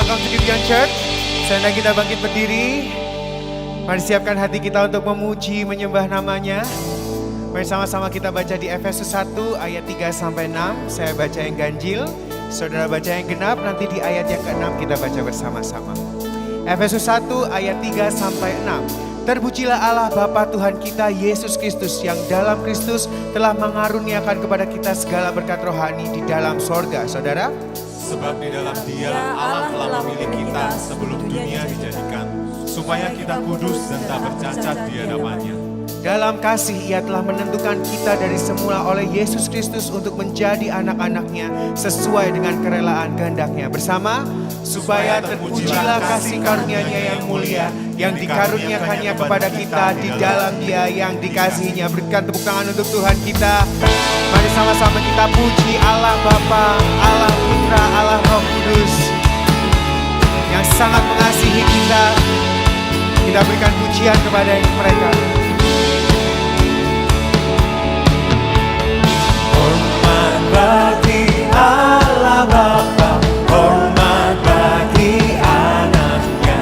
welcome to Gideon Church. Seandainya kita bangkit berdiri, mari siapkan hati kita untuk memuji, menyembah namanya. Mari sama-sama kita baca di Efesus 1 ayat 3 sampai 6. Saya baca yang ganjil, saudara baca yang genap. Nanti di ayat yang ke-6 kita baca bersama-sama. Efesus 1 ayat 3 sampai 6. Terpujilah Allah Bapa Tuhan kita Yesus Kristus yang dalam Kristus telah mengaruniakan kepada kita segala berkat rohani di dalam sorga. Saudara, sebab di dalam Dia Allah telah memilih kita sebelum dunia dijadikan, supaya kita kudus dan tak bercacat di hadapan-Nya. Dalam kasih Ia telah menentukan kita dari semula oleh Yesus Kristus untuk menjadi anak-anak-Nya sesuai dengan kerelaan kehendak-Nya bersama, supaya terpujilah kasih karunia-Nya yang mulia yang dikaruniakannya kepada kita di dalam Dia yang dikasihinya. Berikan tepuk tangan untuk Tuhan kita. Mari sama-sama kita puji Allah Bapa, Allah Putra, Allah Roh Kudus yang sangat mengasihi kita. Kita berikan pujian kepada mereka. Hormat bagi Allah Bapa, hormat bagi anaknya,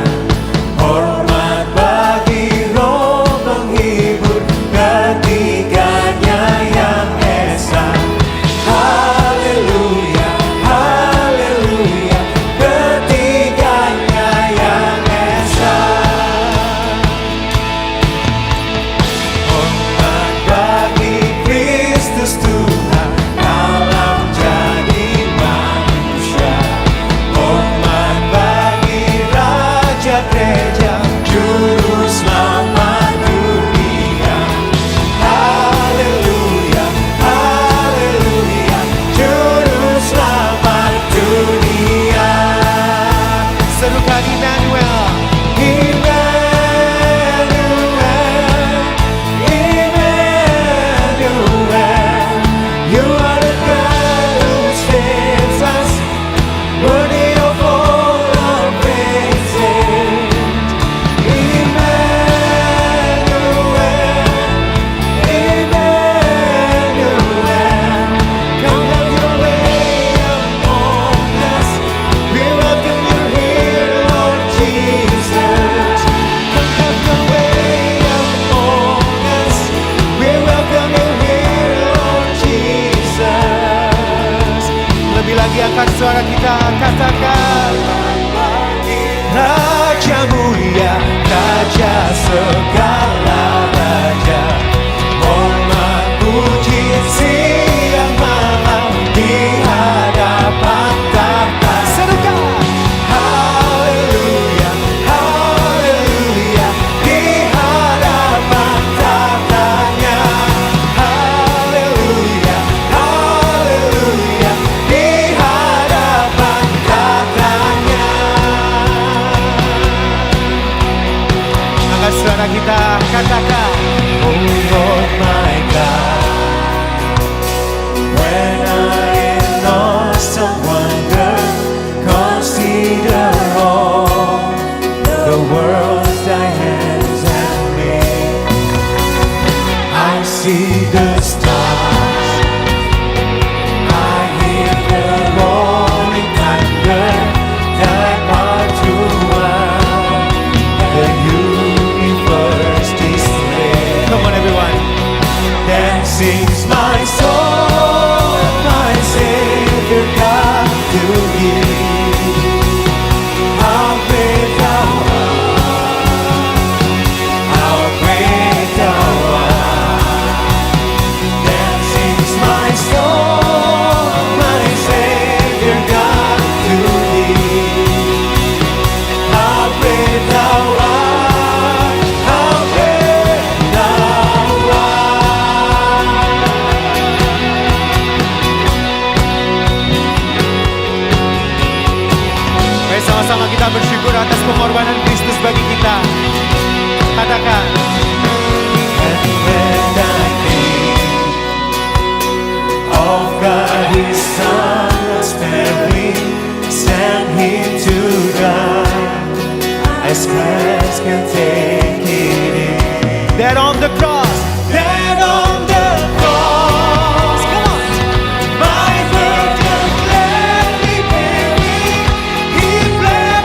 hormat bagi Roh penghibur ketiganya yang esa. Haleluya, haleluya, ketiganya yang esa. Hormat bagi Kristus Tuhan dalam jadi manusia, hormat bagi Raja Gereja Juru Selamat dunia. Haleluya, haleluya, Juru Selamat dunia. Serukan Immanuel. You are the God who saves us, worthy of all our praises. Emmanuel, come have your way among us. We welcome you here, Lord Jesus. Come have your way among us. We welcome you here, Lord Jesus. Lebih lagi angkat suara kita, katakan Raja mulia, Raja segala raja, hormat puji siang malam di hadapan tahta. serukan. Haleluya, haleluya, di hadapan tahtanya. Haleluya, haleluya, di hadapan tahtanya. Angkat suara kita, katakan Oh Lord my God, when I in awesome wonder consider all the world thy hands have made, I see the stars, I hear the rolling thunder that part throughout the universe display. Come on everyone. Then sings my soul, my Savior God to thee. How great thou art, how great thou art. Then sings my soul, my Savior God to thee. How great thou art, how great thou art. Mari sama-sama kita bersyukur atas pengorbanan Kristus bagi kita. Katakan And when I think of God His Son was sparing, sent Him to die, as Christ can take it in. that on the cross, That on the cross, my burden gladly bearing, He bled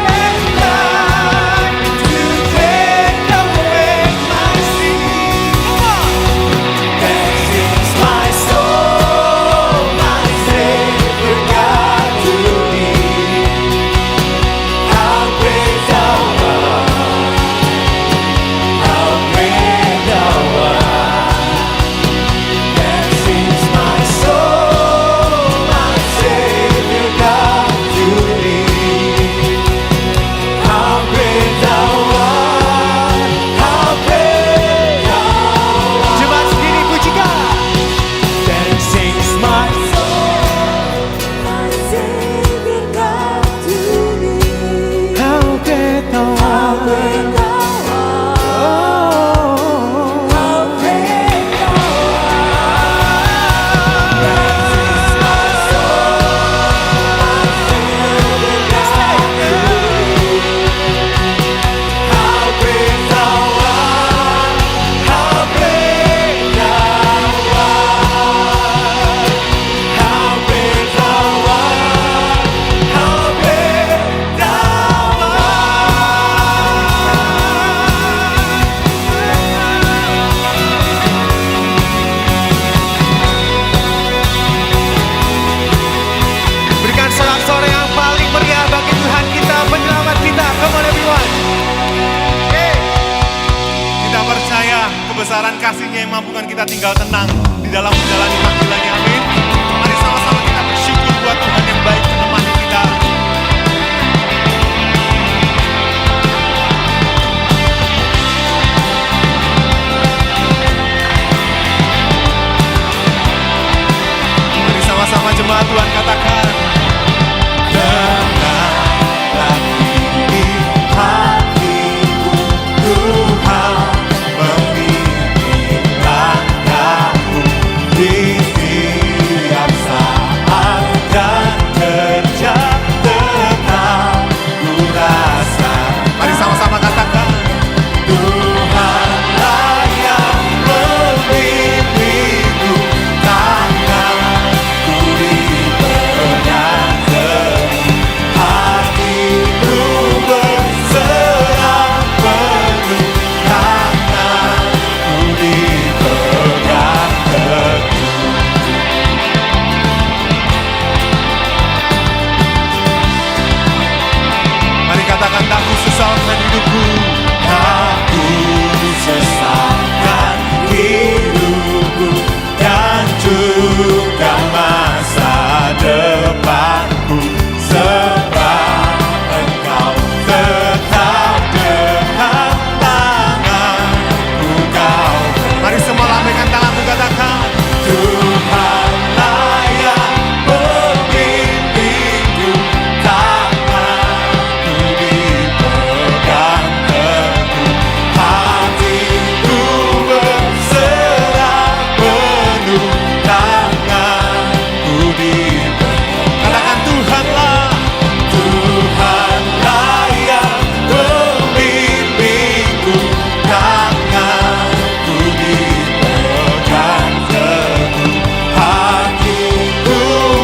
kasih-Nya yang mampukan kita tinggal tenang di dalam menjalani panggilannya. Amin. Mari sama-sama kita bersyukur buat Tuhan yang baik menemani kita. Mari sama-sama jemaat Tuhan katakan, tenanglah di hatiku, Tuhan memimpin langkahku di setiap saat dan kerja tetap ku rasa. Mari sama-sama katakan, Tuhanlah yang memimpinku, tanganku dipegang teguh, hatiku berserah penuh, tanganku dipegang teguh. Mari katakan, tak ku sesalkan hidupku, tak ku sesalkan hidupku, dan juga masa depanku, sebab Engkau tetap dekat tanganku kau. Mari semua lambaikan tanganku, katakan, Tuhanlah yang memimpinku, tanganku dipegang teguh, hatiku berserah penuh, tanganku dipegang. Katakan, Tuhanlah, Tuhanlah yang memimpinku, tanganku dipegang teguh, hatiku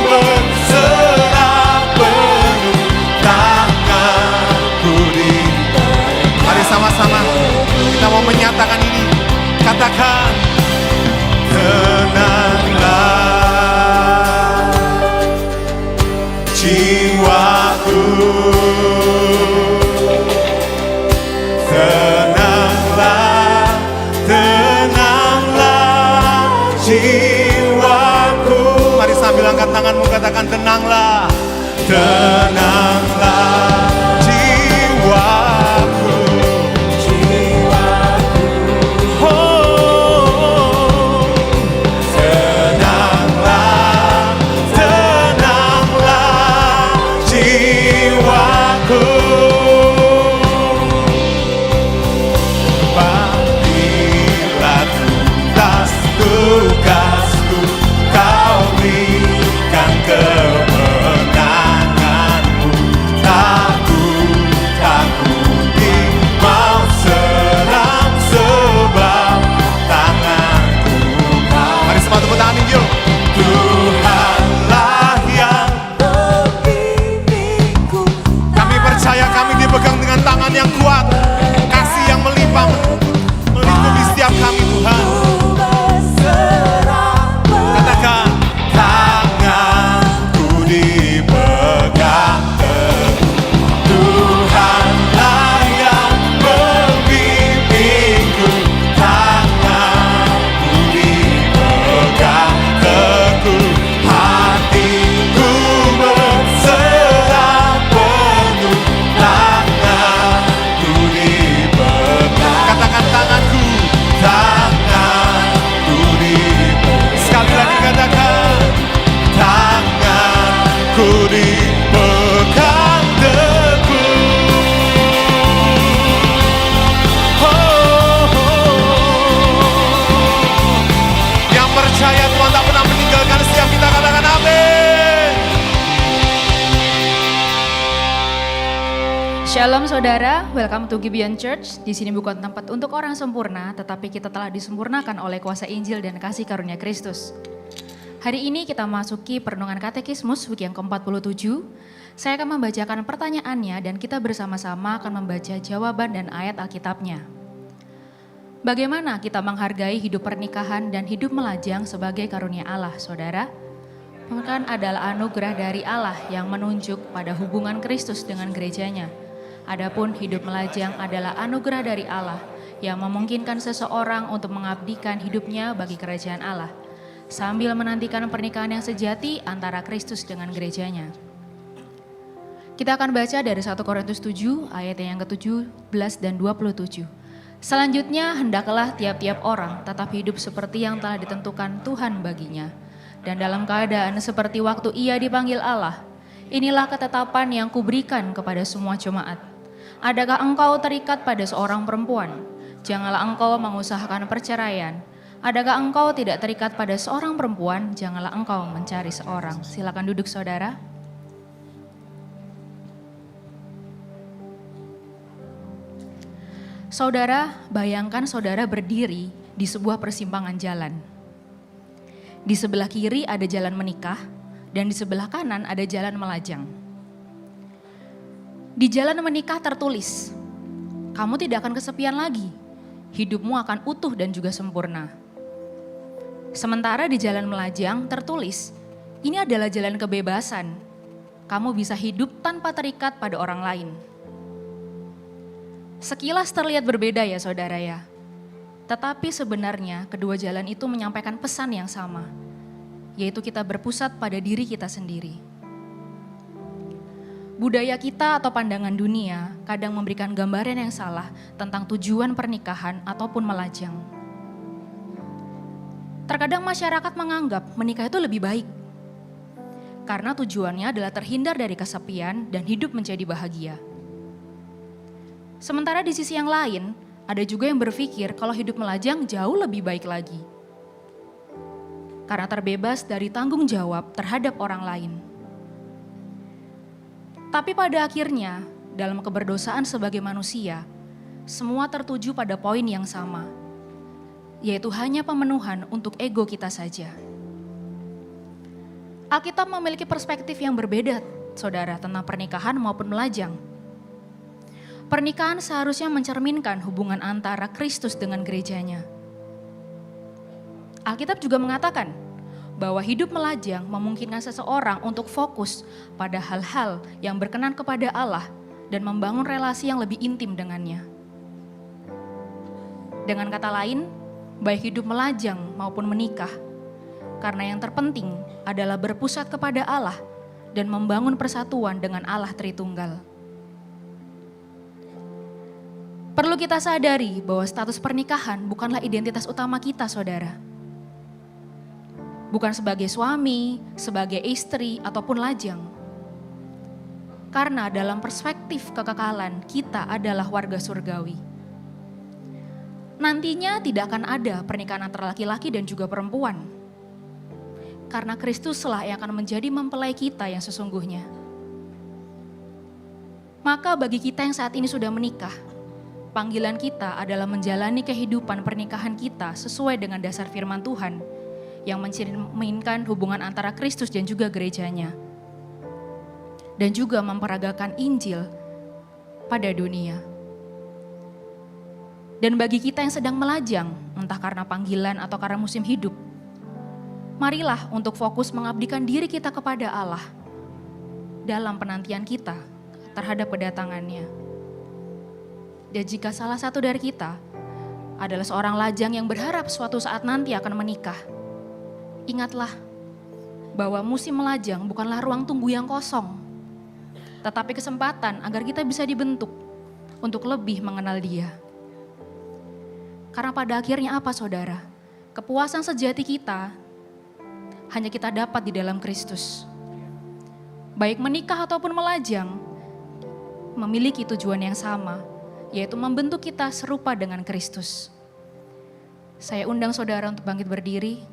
berserah penuh, tanganku dipegang. Mari sama-sama kita mau menyatakan ini. Katakan, tenanglah jiwaku, tenanglah, tenanglah jiwaku. Mari sambil angkat tanganmu, katakan, tenanglah, tenanglah jiwaku, oh, tenanglah, tenanglah jiwaku. Bila tuntas tugasku, kau berikan kemenanganmu, takuti mau serang sebab tanganku kau. Mari semua tepuk tangan yuk. Tuhanlah yang memimpinku, kami percaya kami dipegang dengan tangan yang kuat, kasih yang melimpah melingkupi setiap kami, Tuhan. Katakan, tanganku dipegang teguh, Tuhanlah yang memimpinku, tanganku dipegang teguh, hatiku berserah penuh, tanganku dipegang. Katakan, tanganku, tanganku dipegang. Sekali lagi katakan, tanganku dipegang teguh. Yang percaya Tuhan tak pernah meninggalkan setiap kita, katakan amin. Shalom saudara, welcome to Gibeon Church. Di sini bukan tempat untuk orang sempurna, tetapi kita telah disempurnakan oleh kuasa Injil dan kasih karunia Kristus. Hari ini kita masuki perenungan katekismus week yang ke-47. Saya akan membacakan pertanyaannya dan kita bersama-sama akan membaca jawaban dan ayat Alkitabnya. Bagaimana kita menghargai hidup pernikahan dan hidup melajang sebagai karunia Allah, saudara? Pernikahan adalah anugerah dari Allah yang menunjuk pada hubungan Kristus dengan gerejanya. Adapun hidup melajang adalah anugerah dari Allah yang memungkinkan seseorang untuk mengabdikan hidupnya bagi kerajaan Allah, sambil menantikan pernikahan yang sejati antara Kristus dengan gerejanya. Kita akan baca dari 1 Korintus 7 ayat yang ke-17 dan 27. Selanjutnya, hendaklah tiap-tiap orang tetap hidup seperti yang telah ditentukan Tuhan baginya, dan dalam keadaan seperti waktu ia dipanggil Allah. Inilah ketetapan yang kuberikan kepada semua jemaat. Adakah engkau terikat pada seorang perempuan? Janganlah engkau mengusahakan perceraian. Adakah engkau tidak terikat pada seorang perempuan? Janganlah engkau mencari seorang. Silakan duduk saudara. Saudara, bayangkan saudara berdiri di sebuah persimpangan jalan. Di sebelah kiri ada jalan menikah, dan di sebelah kanan ada jalan melajang. Di jalan menikah tertulis, kamu tidak akan kesepian lagi, hidupmu akan utuh dan juga sempurna. Sementara di jalan melajang tertulis, ini adalah jalan kebebasan, kamu bisa hidup tanpa terikat pada orang lain. Sekilas terlihat berbeda ya saudara ya, tetapi sebenarnya kedua jalan itu menyampaikan pesan yang sama, yaitu kita berpusat pada diri kita sendiri. Budaya kita atau pandangan dunia kadang memberikan gambaran yang salah tentang tujuan pernikahan ataupun melajang. Terkadang masyarakat menganggap menikah itu lebih baik, karena tujuannya adalah terhindar dari kesepian dan hidup menjadi bahagia. Sementara di sisi yang lain, ada juga yang berpikir kalau hidup melajang jauh lebih baik lagi, karena terbebas dari tanggung jawab terhadap orang lain. Tapi pada akhirnya, dalam keberdosaan sebagai manusia, semua tertuju pada poin yang sama, yaitu hanya pemenuhan untuk ego kita saja. Alkitab memiliki perspektif yang berbeda, saudara, tentang pernikahan maupun melajang. Pernikahan seharusnya mencerminkan hubungan antara Kristus dengan gerejanya. Alkitab juga mengatakan bahwa hidup melajang memungkinkan seseorang untuk fokus pada hal-hal yang berkenan kepada Allah dan membangun relasi yang lebih intim dengannya. Dengan kata lain, baik hidup melajang maupun menikah, karena yang terpenting adalah berpusat kepada Allah dan membangun persatuan dengan Allah Tritunggal. Perlu kita sadari bahwa status pernikahan bukanlah identitas utama kita, saudara. Bukan sebagai suami, sebagai istri, ataupun lajang. Karena dalam perspektif kekekalan, kita adalah warga surgawi. Nantinya tidak akan ada pernikahan antara laki-laki dan juga perempuan. Karena Kristuslah yang akan menjadi mempelai kita yang sesungguhnya. Maka bagi kita yang saat ini sudah menikah, panggilan kita adalah menjalani kehidupan pernikahan kita sesuai dengan dasar firman Tuhan yang mencerminkan hubungan antara Kristus dan juga gerejanya, dan juga memperagakan Injil pada dunia. Dan bagi kita yang sedang melajang, entah karena panggilan atau karena musim hidup, marilah untuk fokus mengabdikan diri kita kepada Allah dalam penantian kita terhadap kedatangannya. Dan jika salah satu dari kita adalah seorang lajang yang berharap suatu saat nanti akan menikah, ingatlah bahwa musim melajang bukanlah ruang tunggu yang kosong, tetapi kesempatan agar kita bisa dibentuk untuk lebih mengenal Dia. Karena pada akhirnya apa, saudara? Kepuasan sejati kita hanya kita dapat di dalam Kristus. Baik menikah ataupun melajang, memiliki tujuan yang sama, yaitu membentuk kita serupa dengan Kristus. Saya undang saudara untuk bangkit berdiri.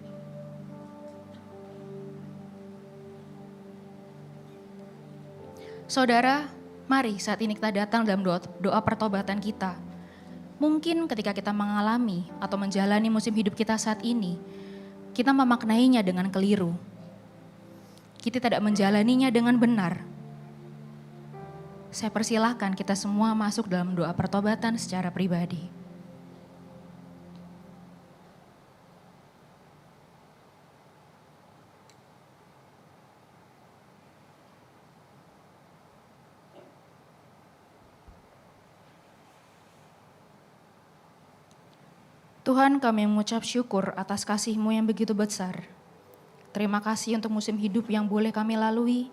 Saudara, mari saat ini kita datang dalam doa pertobatan kita. Mungkin ketika kita mengalami atau menjalani musim hidup kita saat ini, kita memaknainya dengan keliru. Kita tidak menjalaninya dengan benar. Saya persilahkan kita semua masuk dalam doa pertobatan secara pribadi. Tuhan, kami mengucap syukur atas kasih-Mu yang begitu besar. Terima kasih untuk musim hidup yang boleh kami lalui.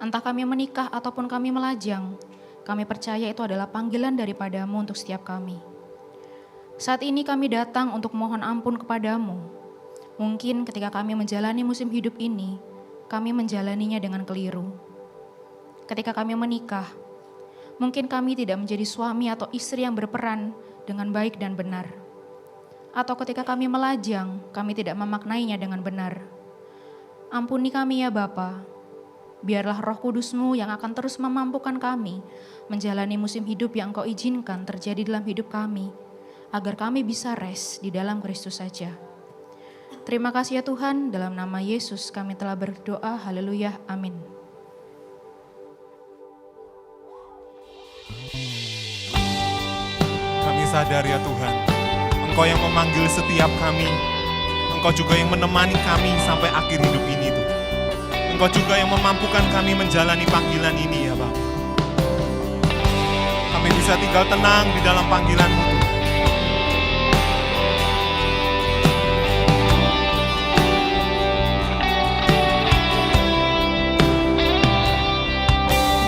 Entah kami menikah ataupun kami melajang, kami percaya itu adalah panggilan daripada-Mu untuk setiap kami. Saat ini kami datang untuk mohon ampun kepada-Mu. Mungkin ketika kami menjalani musim hidup ini, kami menjalaninya dengan keliru. Ketika kami menikah, mungkin kami tidak menjadi suami atau istri yang berperan dengan baik dan benar. Atau ketika kami melajang, kami tidak memaknainya dengan benar. Ampuni kami ya Bapa. Biarlah Roh Kudus-Mu yang akan terus memampukan kami menjalani musim hidup yang Engkau izinkan terjadi dalam hidup kami, agar kami bisa rest di dalam Kristus saja. Terima kasih ya Tuhan, dalam nama Yesus kami telah berdoa, haleluya, amin. Kami sadar ya Tuhan, Engkau yang memanggil setiap kami, Engkau juga yang menemani kami sampai akhir hidup ini Tuhan. Engkau juga yang memampukan kami menjalani panggilan ini ya Bapa. Kami bisa tinggal tenang di dalam panggilan-Mu Tuhan.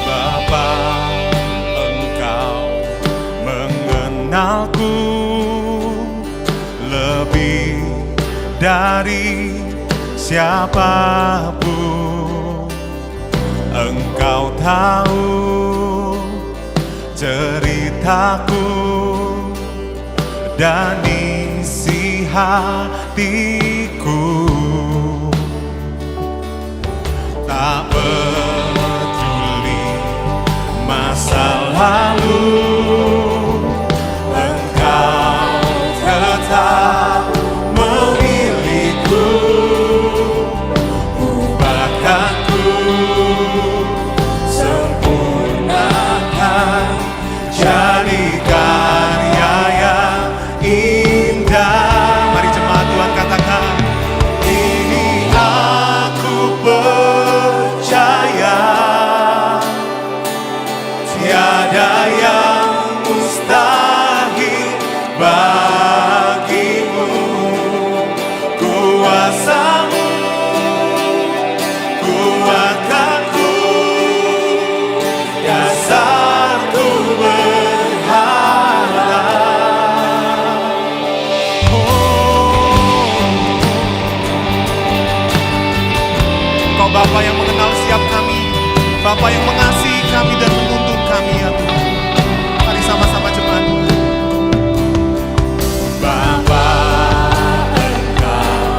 Bapa, Engkau mengenalku lebih dari siapapun. Engkau tahu ceritaku dan isi hatiku. Tak peduli masa lalu, Engkau tetap memilihku. Ubahkanku, sempurnakan, jadi karya yang indah. Mari jemaat Tuhan katakan, ini aku percaya, tiada yang mustahil bagimu. Kuasa-Mu kuatkanku, dasarku berharap. Engkau Bapa yang mengenal setiap kami, Bapa yang mengasihi kami dan menuntun kami ya Tuhan. Mari sama-sama jemaat Tuhan. Bapa, Engkau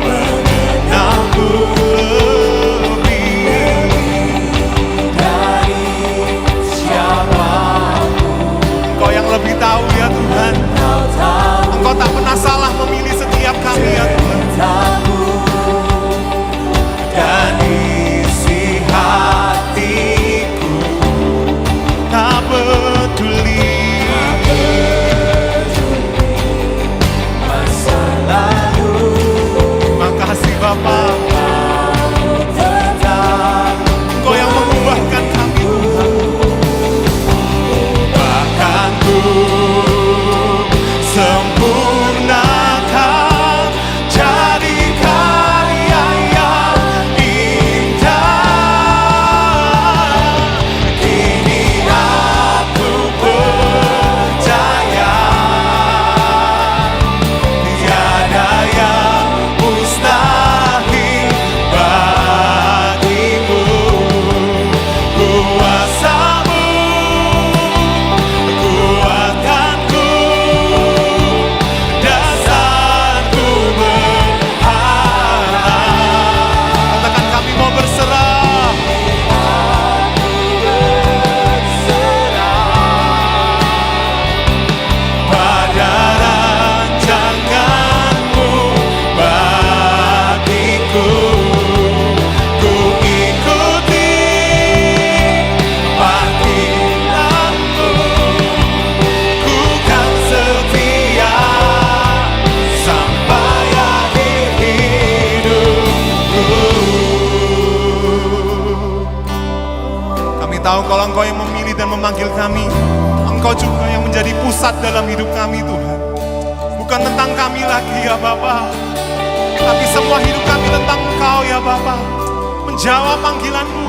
mengenalku lebih dari siapapun. Engkau yang lebih tahu ya Tuhan. Engkau tak pernah salah memilih setiap kami ya Tuhan. Dan isi hatiku tak peduli masa lalu. Makasih Bapa, Engkau yang mengubahkan kami Tuhan. Ubahkanku, sempurnakan, jadi karya yang indah. Kini aku percaya, tiada yang mustahil bagimu. Kuasa-Mu kuatkanku, dasarku berharap. Katakan, kami mau berserah. Pada rancangan-Mu bagiku, ku ikuti panggilan-Mu, ku kan setia sampai akhir hidupku. Kami tahu kalau Engkau yang memilih dan memanggil kami, Engkau juga yang menjadi pusat dalam hidup kami Tuhan. Bukan bukan tentang kami lagi ya Bapa, tapi semua hidup kami tentang Engkau ya Bapa. Menjawab panggilan-Mu.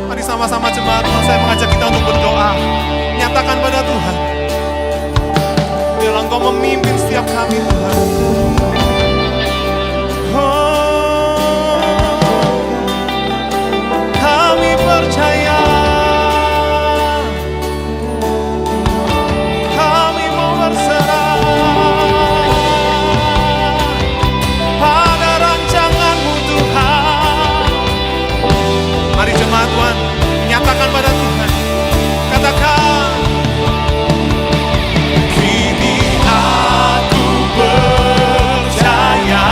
Mari sama-sama jemaat Tuhan, saya mengajak kita untuk berdoa. Nyatakan pada Tuhan, biarlah Engkau memimpin setiap kami Tuhan. Kami percaya, kami mau berserah pada rancangan-Mu Tuhan. Mari jemaat Tuhan, nyatakan pada Tuhan, katakan, kini aku percaya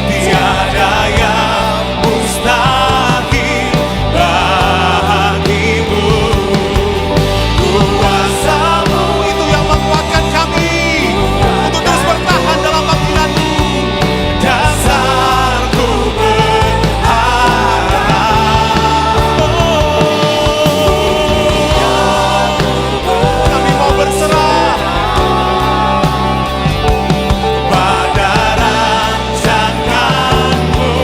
tiada yang mustahil bagimu. Kuasa-Mu itu yang menguatkan kami untuk terus bertahan dalam panggilan-Mu. Dasarku kami mau berserah pada rancangan-Mu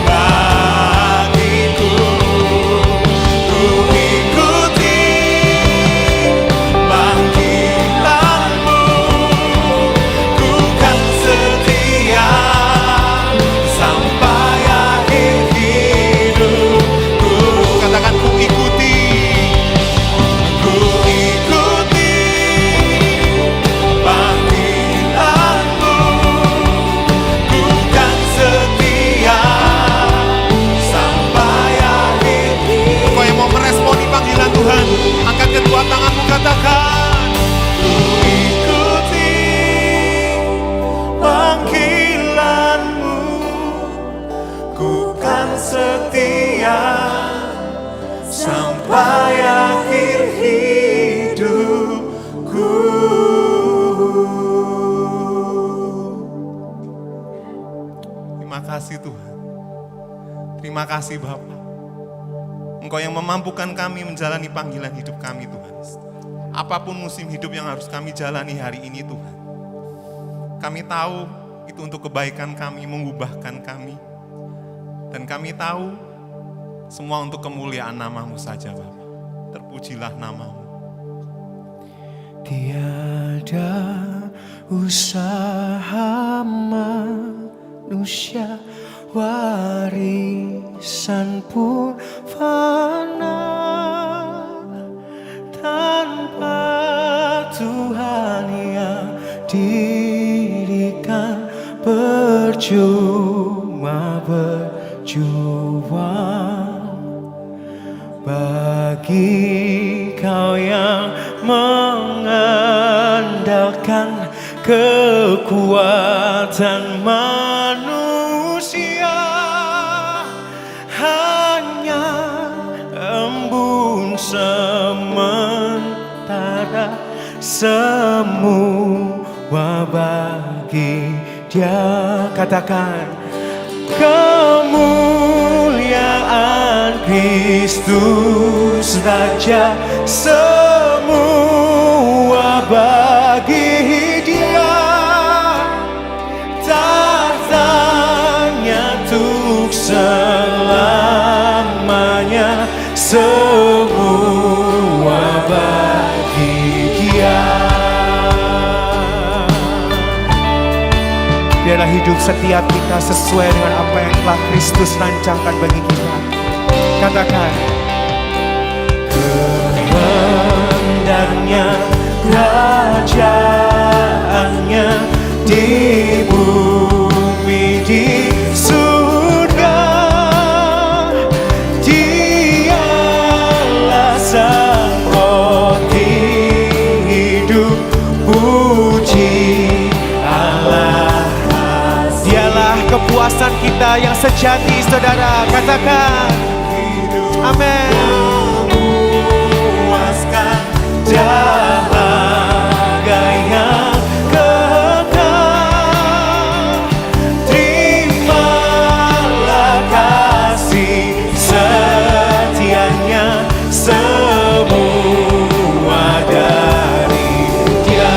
bagiku. Ku ikuti panggilan-Mu, ku kan setia sampai akhir hidupku. Katakan, ku ikuti panggilan-Mu, ku kan setia sampai akhir. Kau yang mau meresponi panggilan Tuhan, angkat kedua tanganmu, katakan, ku ikuti panggilan-Mu, ku kan setia sampai akhir hidupku. Terima kasih Tuhan. Terima kasih Bapa. Engkau yang memampukan kami menjalani panggilan hidup kami Tuhan. Apapun musim hidup yang harus kami jalani hari ini Tuhan, kami tahu itu untuk kebaikan kami, mengubahkan kami. Dan kami tahu semua untuk kemuliaan nama-Mu saja Bapa. Terpujilah nama-Mu. Tiada usaha manusia, warisan pun fana, tanpa Tuhan yang dirikan percuma berjuang. Bagi kau yang mengandalkan kekuatan manusia, hanya embun sementara, semua bagi Dia. Katakan, kemuliaan Kristus Raja, semua bagi Dia. Tahtanya untuk selamanya, semua bagi Dia. Biarlah hidup setiap kita sesuai dengan apa yang telah Kristus rancangkan bagi kita. Katakan, kehendaknya, kerajaannya di bumi, di surga. Dialah sang roti hidup, puji Allah. dialah kepuasan kita yang sejati, saudara. Katakan, amin. Memuaskan dahaga yang kekal. Terimalah kasih setianya, semua dari Dia.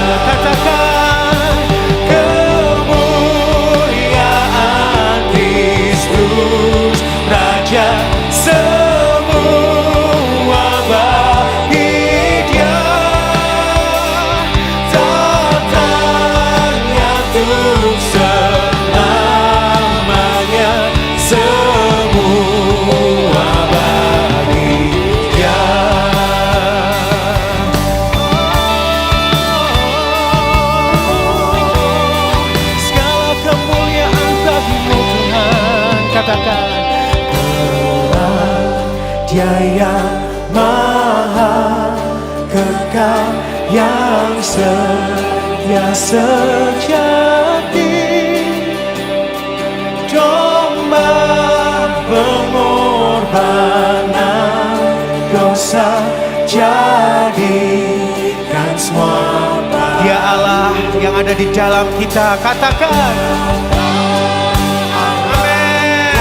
Engkau yang setia sejati, domba pengorbanan dosa, jadikan semua Dia Allah yang ada di dalam kita. Katakan amin.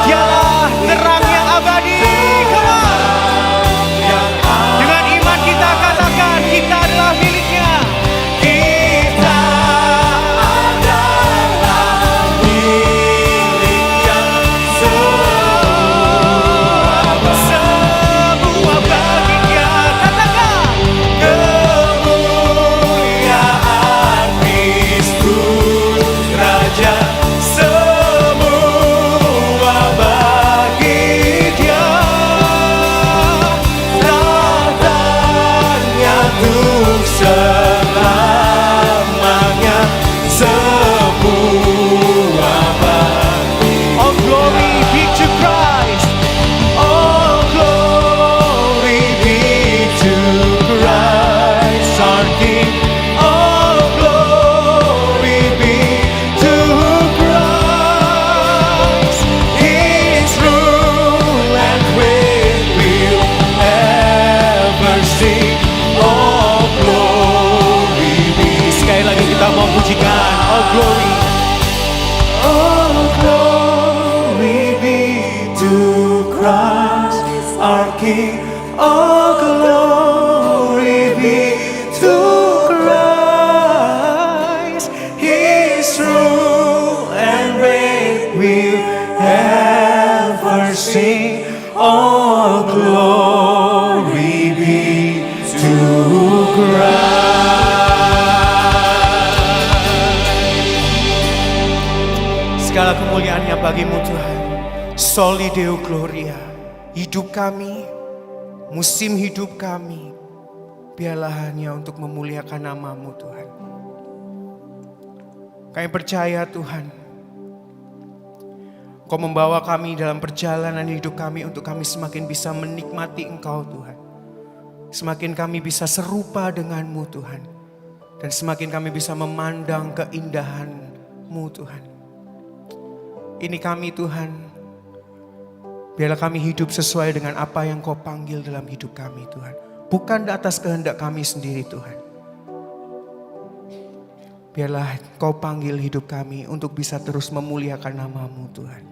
Dialah terang yang abadi. Come on. Dengan iman kita katakan kita adalah miliknya. kita adalah miliknya, semua baginya. Katakan kemuliaan Kristus Raja, semua bagi Dia, tahtanya untuk selamanya, semua bagi all glory be to Christ. all glory be to Christ our King. All glory be to Christ. His rule and reign will ever sing. All glory be. Sekali lagi kita mau pujikan all glory. All glory be to Christ our King. All glory be to Christ. His rule and reign will ever sing. All glory be to Christ. Segala kemuliaannya bagimu Tuhan. Soli Deo Gloria. Hidup kami, musim hidup kami, biarlah hanya untuk memuliakan nama-Mu Tuhan. Kami percaya Tuhan, Kau membawa kami dalam perjalanan hidup kami untuk kami semakin bisa menikmati Engkau Tuhan. Semakin kami bisa serupa dengan-Mu Tuhan. Dan semakin kami bisa memandang keindahan-Mu Tuhan. Ini kami Tuhan, biarlah kami hidup sesuai dengan apa yang Kau panggil dalam hidup kami Tuhan. Bukan di atas kehendak kami sendiri Tuhan. Biarlah Kau panggil hidup kami untuk bisa terus memuliakan nama-Mu Tuhan.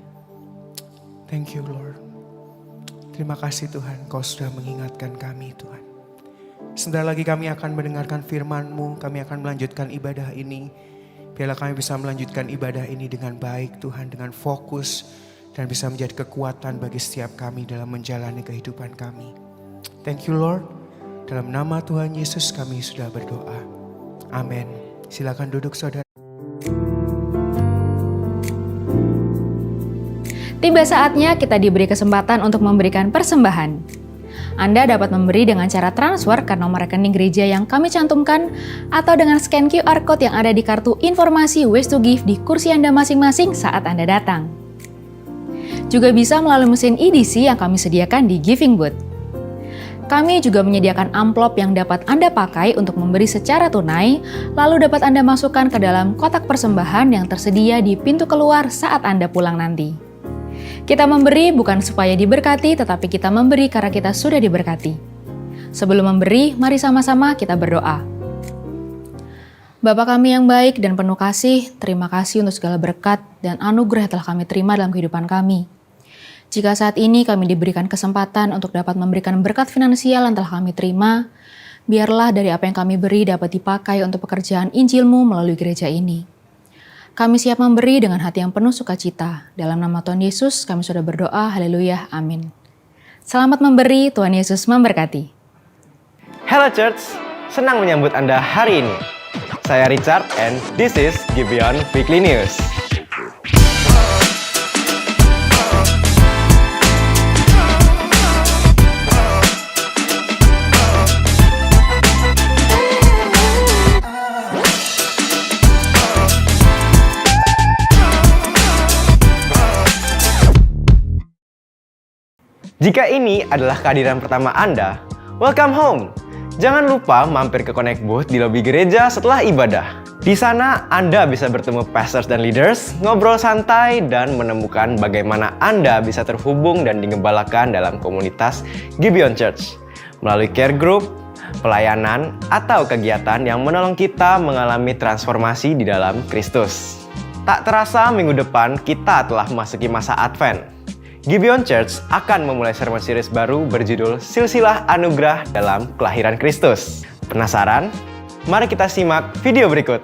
Thank you Lord. Terima kasih Tuhan, Kau sudah mengingatkan kami Tuhan. Sebentar lagi kami akan mendengarkan firman-Mu, kami akan melanjutkan ibadah ini. Biarlah kami bisa melanjutkan ibadah ini dengan baik Tuhan, dengan fokus dan bisa menjadi kekuatan bagi setiap kami dalam menjalani kehidupan kami. Thank you Lord. Dalam nama Tuhan Yesus kami sudah berdoa. Amin. Silakan duduk saudara. Tiba saatnya kita diberi kesempatan untuk memberikan persembahan. Anda dapat memberi dengan cara transfer ke nomor rekening gereja yang kami cantumkan atau dengan scan QR Code yang ada di kartu informasi Ways to Give di kursi Anda masing-masing saat Anda datang. Juga bisa melalui mesin EDC yang kami sediakan di Giving Booth. Kami juga menyediakan amplop yang dapat Anda pakai untuk memberi secara tunai, lalu dapat Anda masukkan ke dalam kotak persembahan yang tersedia di pintu keluar saat Anda pulang nanti. Kita memberi bukan supaya diberkati, tetapi kita memberi karena kita sudah diberkati. Sebelum memberi, mari sama-sama kita berdoa. Bapa kami yang baik dan penuh kasih, terima kasih untuk segala berkat dan anugerah telah kami terima dalam kehidupan kami. Jika saat ini kami diberikan kesempatan untuk dapat memberikan berkat finansial yang telah kami terima, biarlah dari apa yang kami beri dapat dipakai untuk pekerjaan Injil-Mu melalui gereja ini. Kami siap memberi dengan hati yang penuh sukacita. Dalam nama Tuhan Yesus kami sudah berdoa, haleluya, amin. Selamat memberi, Tuhan Yesus memberkati. Hello Church, senang menyambut Anda hari ini. Saya Richard and this is Gibeon Weekly News. Jika ini adalah kehadiran pertama Anda, welcome home. Jangan lupa mampir ke Connect Booth di lobi gereja setelah ibadah. Di sana Anda bisa bertemu pastors dan leaders, ngobrol santai, dan menemukan bagaimana Anda bisa terhubung dan digembalakan dalam komunitas Gibeon Church melalui care group, pelayanan, atau kegiatan yang menolong kita mengalami transformasi di dalam Kristus. Tak terasa minggu depan kita telah memasuki masa Advent. Gibeon Church akan memulai sermon series baru berjudul Silsilah Anugerah dalam Kelahiran Kristus. Penasaran? Mari kita simak video berikut.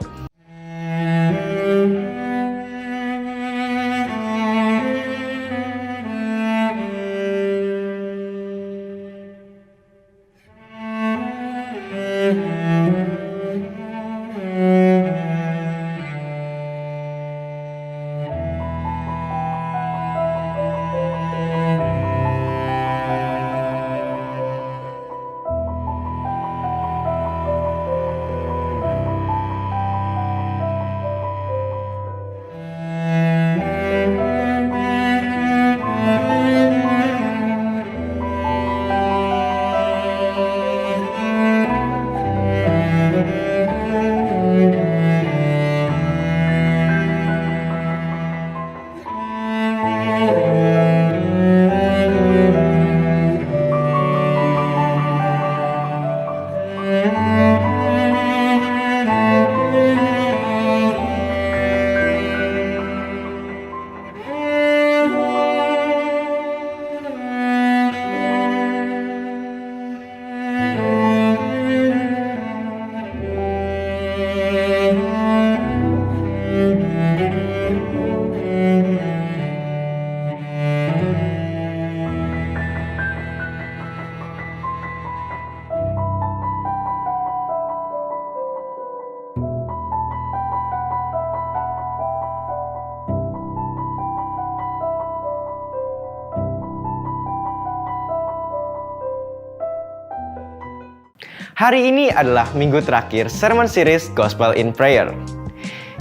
Hari ini adalah minggu terakhir sermon series Gospel in Prayer.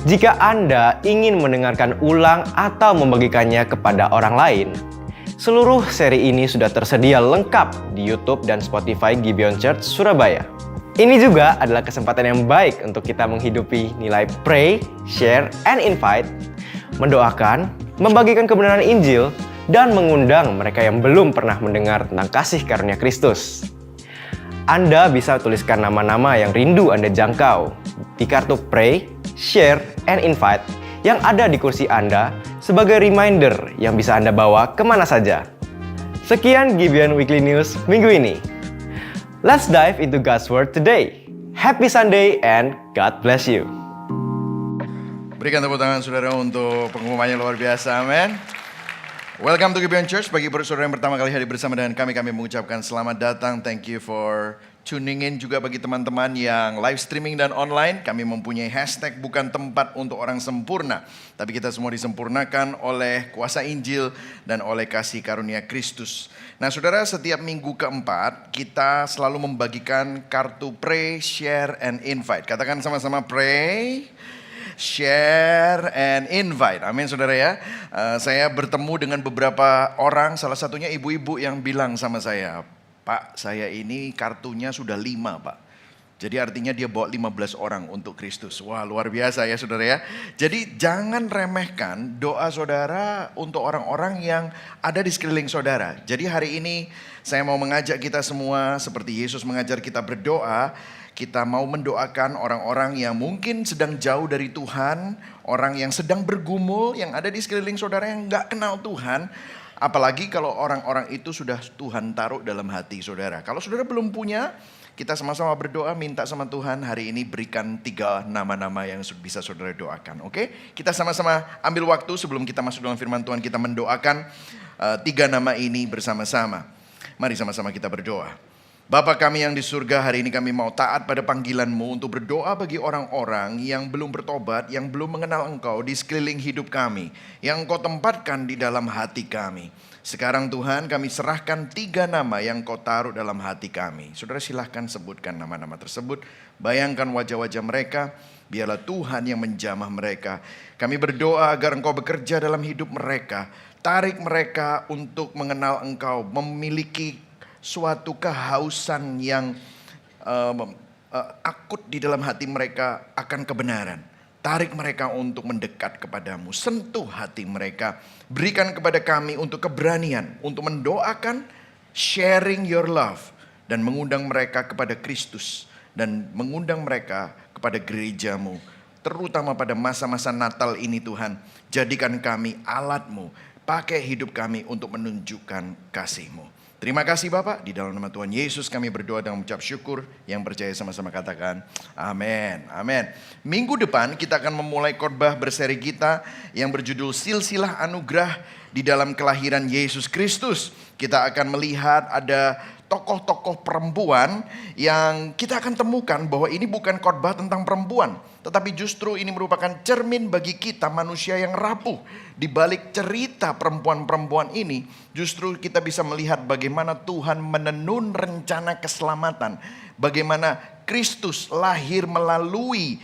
Jika Anda ingin mendengarkan ulang atau membagikannya kepada orang lain, seluruh seri ini sudah tersedia lengkap di YouTube dan Spotify Gibeon Church Surabaya. Ini juga adalah kesempatan yang baik untuk kita menghidupi nilai pray, share, and invite, mendoakan, membagikan kebenaran Injil, dan mengundang mereka yang belum pernah mendengar tentang kasih karunia Kristus. Anda bisa tuliskan nama-nama yang rindu Anda jangkau di kartu Pray, Share, and Invite yang ada di kursi Anda sebagai reminder yang bisa Anda bawa kemana saja. Sekian Gibeon Weekly News minggu ini. Let's dive into God's Word today. Happy Sunday and God bless you. Berikan tepuk tangan saudara untuk pengumumannya luar biasa, amin. Welcome to Gibeon Church. Bagi saudara yang pertama kali hadir bersama dengan kami mengucapkan selamat datang. Thank you for tuning in. Juga bagi teman-teman yang live streaming dan online, kami mempunyai hashtag bukan tempat untuk orang sempurna, tapi kita semua disempurnakan oleh kuasa Injil dan oleh kasih karunia Kristus. Nah saudara, setiap minggu keempat kita selalu membagikan kartu Pray, Share, and Invite. Katakan sama-sama Pray, Share, and Invite. Amin saudara ya. Saya bertemu dengan beberapa orang, salah satunya ibu-ibu yang bilang sama saya, Pak, saya ini kartunya sudah 5 Pak. Jadi artinya dia bawa 15 orang untuk Kristus. Wah luar biasa ya saudara ya. Jadi jangan remehkan doa saudara untuk orang-orang yang ada di sekeliling saudara. Jadi hari ini saya mau mengajak kita semua seperti Yesus mengajar kita berdoa. Kita mau mendoakan orang-orang yang mungkin sedang jauh dari Tuhan, orang yang sedang bergumul, yang ada di sekeliling saudara yang gak kenal Tuhan. Apalagi kalau orang-orang itu sudah Tuhan taruh dalam hati saudara. Kalau saudara belum punya, kita sama-sama berdoa minta sama Tuhan hari ini berikan 3 nama-nama yang bisa saudara doakan. Oke? Kita sama-sama ambil waktu sebelum kita masuk dalam firman Tuhan, kita mendoakan 3 nama ini bersama-sama. Mari sama-sama kita berdoa. Bapa kami yang di surga, hari ini kami mau taat pada panggilan-Mu untuk berdoa bagi orang-orang yang belum bertobat, yang belum mengenal Engkau di sekeliling hidup kami, yang Engkau tempatkan di dalam hati kami. Sekarang Tuhan kami serahkan 3 nama yang Kau taruh dalam hati kami. Saudara silahkan sebutkan nama-nama tersebut, bayangkan wajah-wajah mereka, biarlah Tuhan yang menjamah mereka. Kami berdoa agar Engkau bekerja dalam hidup mereka, tarik mereka untuk mengenal Engkau, memiliki suatu kehausan yang akut di dalam hati mereka akan kebenaran. Tarik mereka untuk mendekat kepadamu. Sentuh hati mereka. Berikan kepada kami untuk keberanian. Untuk mendoakan, sharing your love. Dan mengundang mereka kepada Kristus. Dan mengundang mereka kepada gerejamu. Terutama pada masa-masa Natal ini Tuhan. Jadikan kami alatmu. Pakai hidup kami untuk menunjukkan kasih-Mu. Terima kasih Bapak, di dalam nama Tuhan Yesus kami berdoa dan mengucap syukur. Yang percaya sama-sama katakan amin. Amin. Minggu depan kita akan memulai khotbah berseri kita yang berjudul Silsilah Anugerah di dalam kelahiran Yesus Kristus. Kita akan melihat ada tokoh-tokoh perempuan yang kita akan temukan bahwa ini bukan khotbah tentang perempuan, tetapi justru ini merupakan cermin bagi kita manusia yang rapuh. Di balik cerita perempuan-perempuan ini, justru kita bisa melihat bagaimana Tuhan menenun rencana keselamatan. Bagaimana Kristus lahir melalui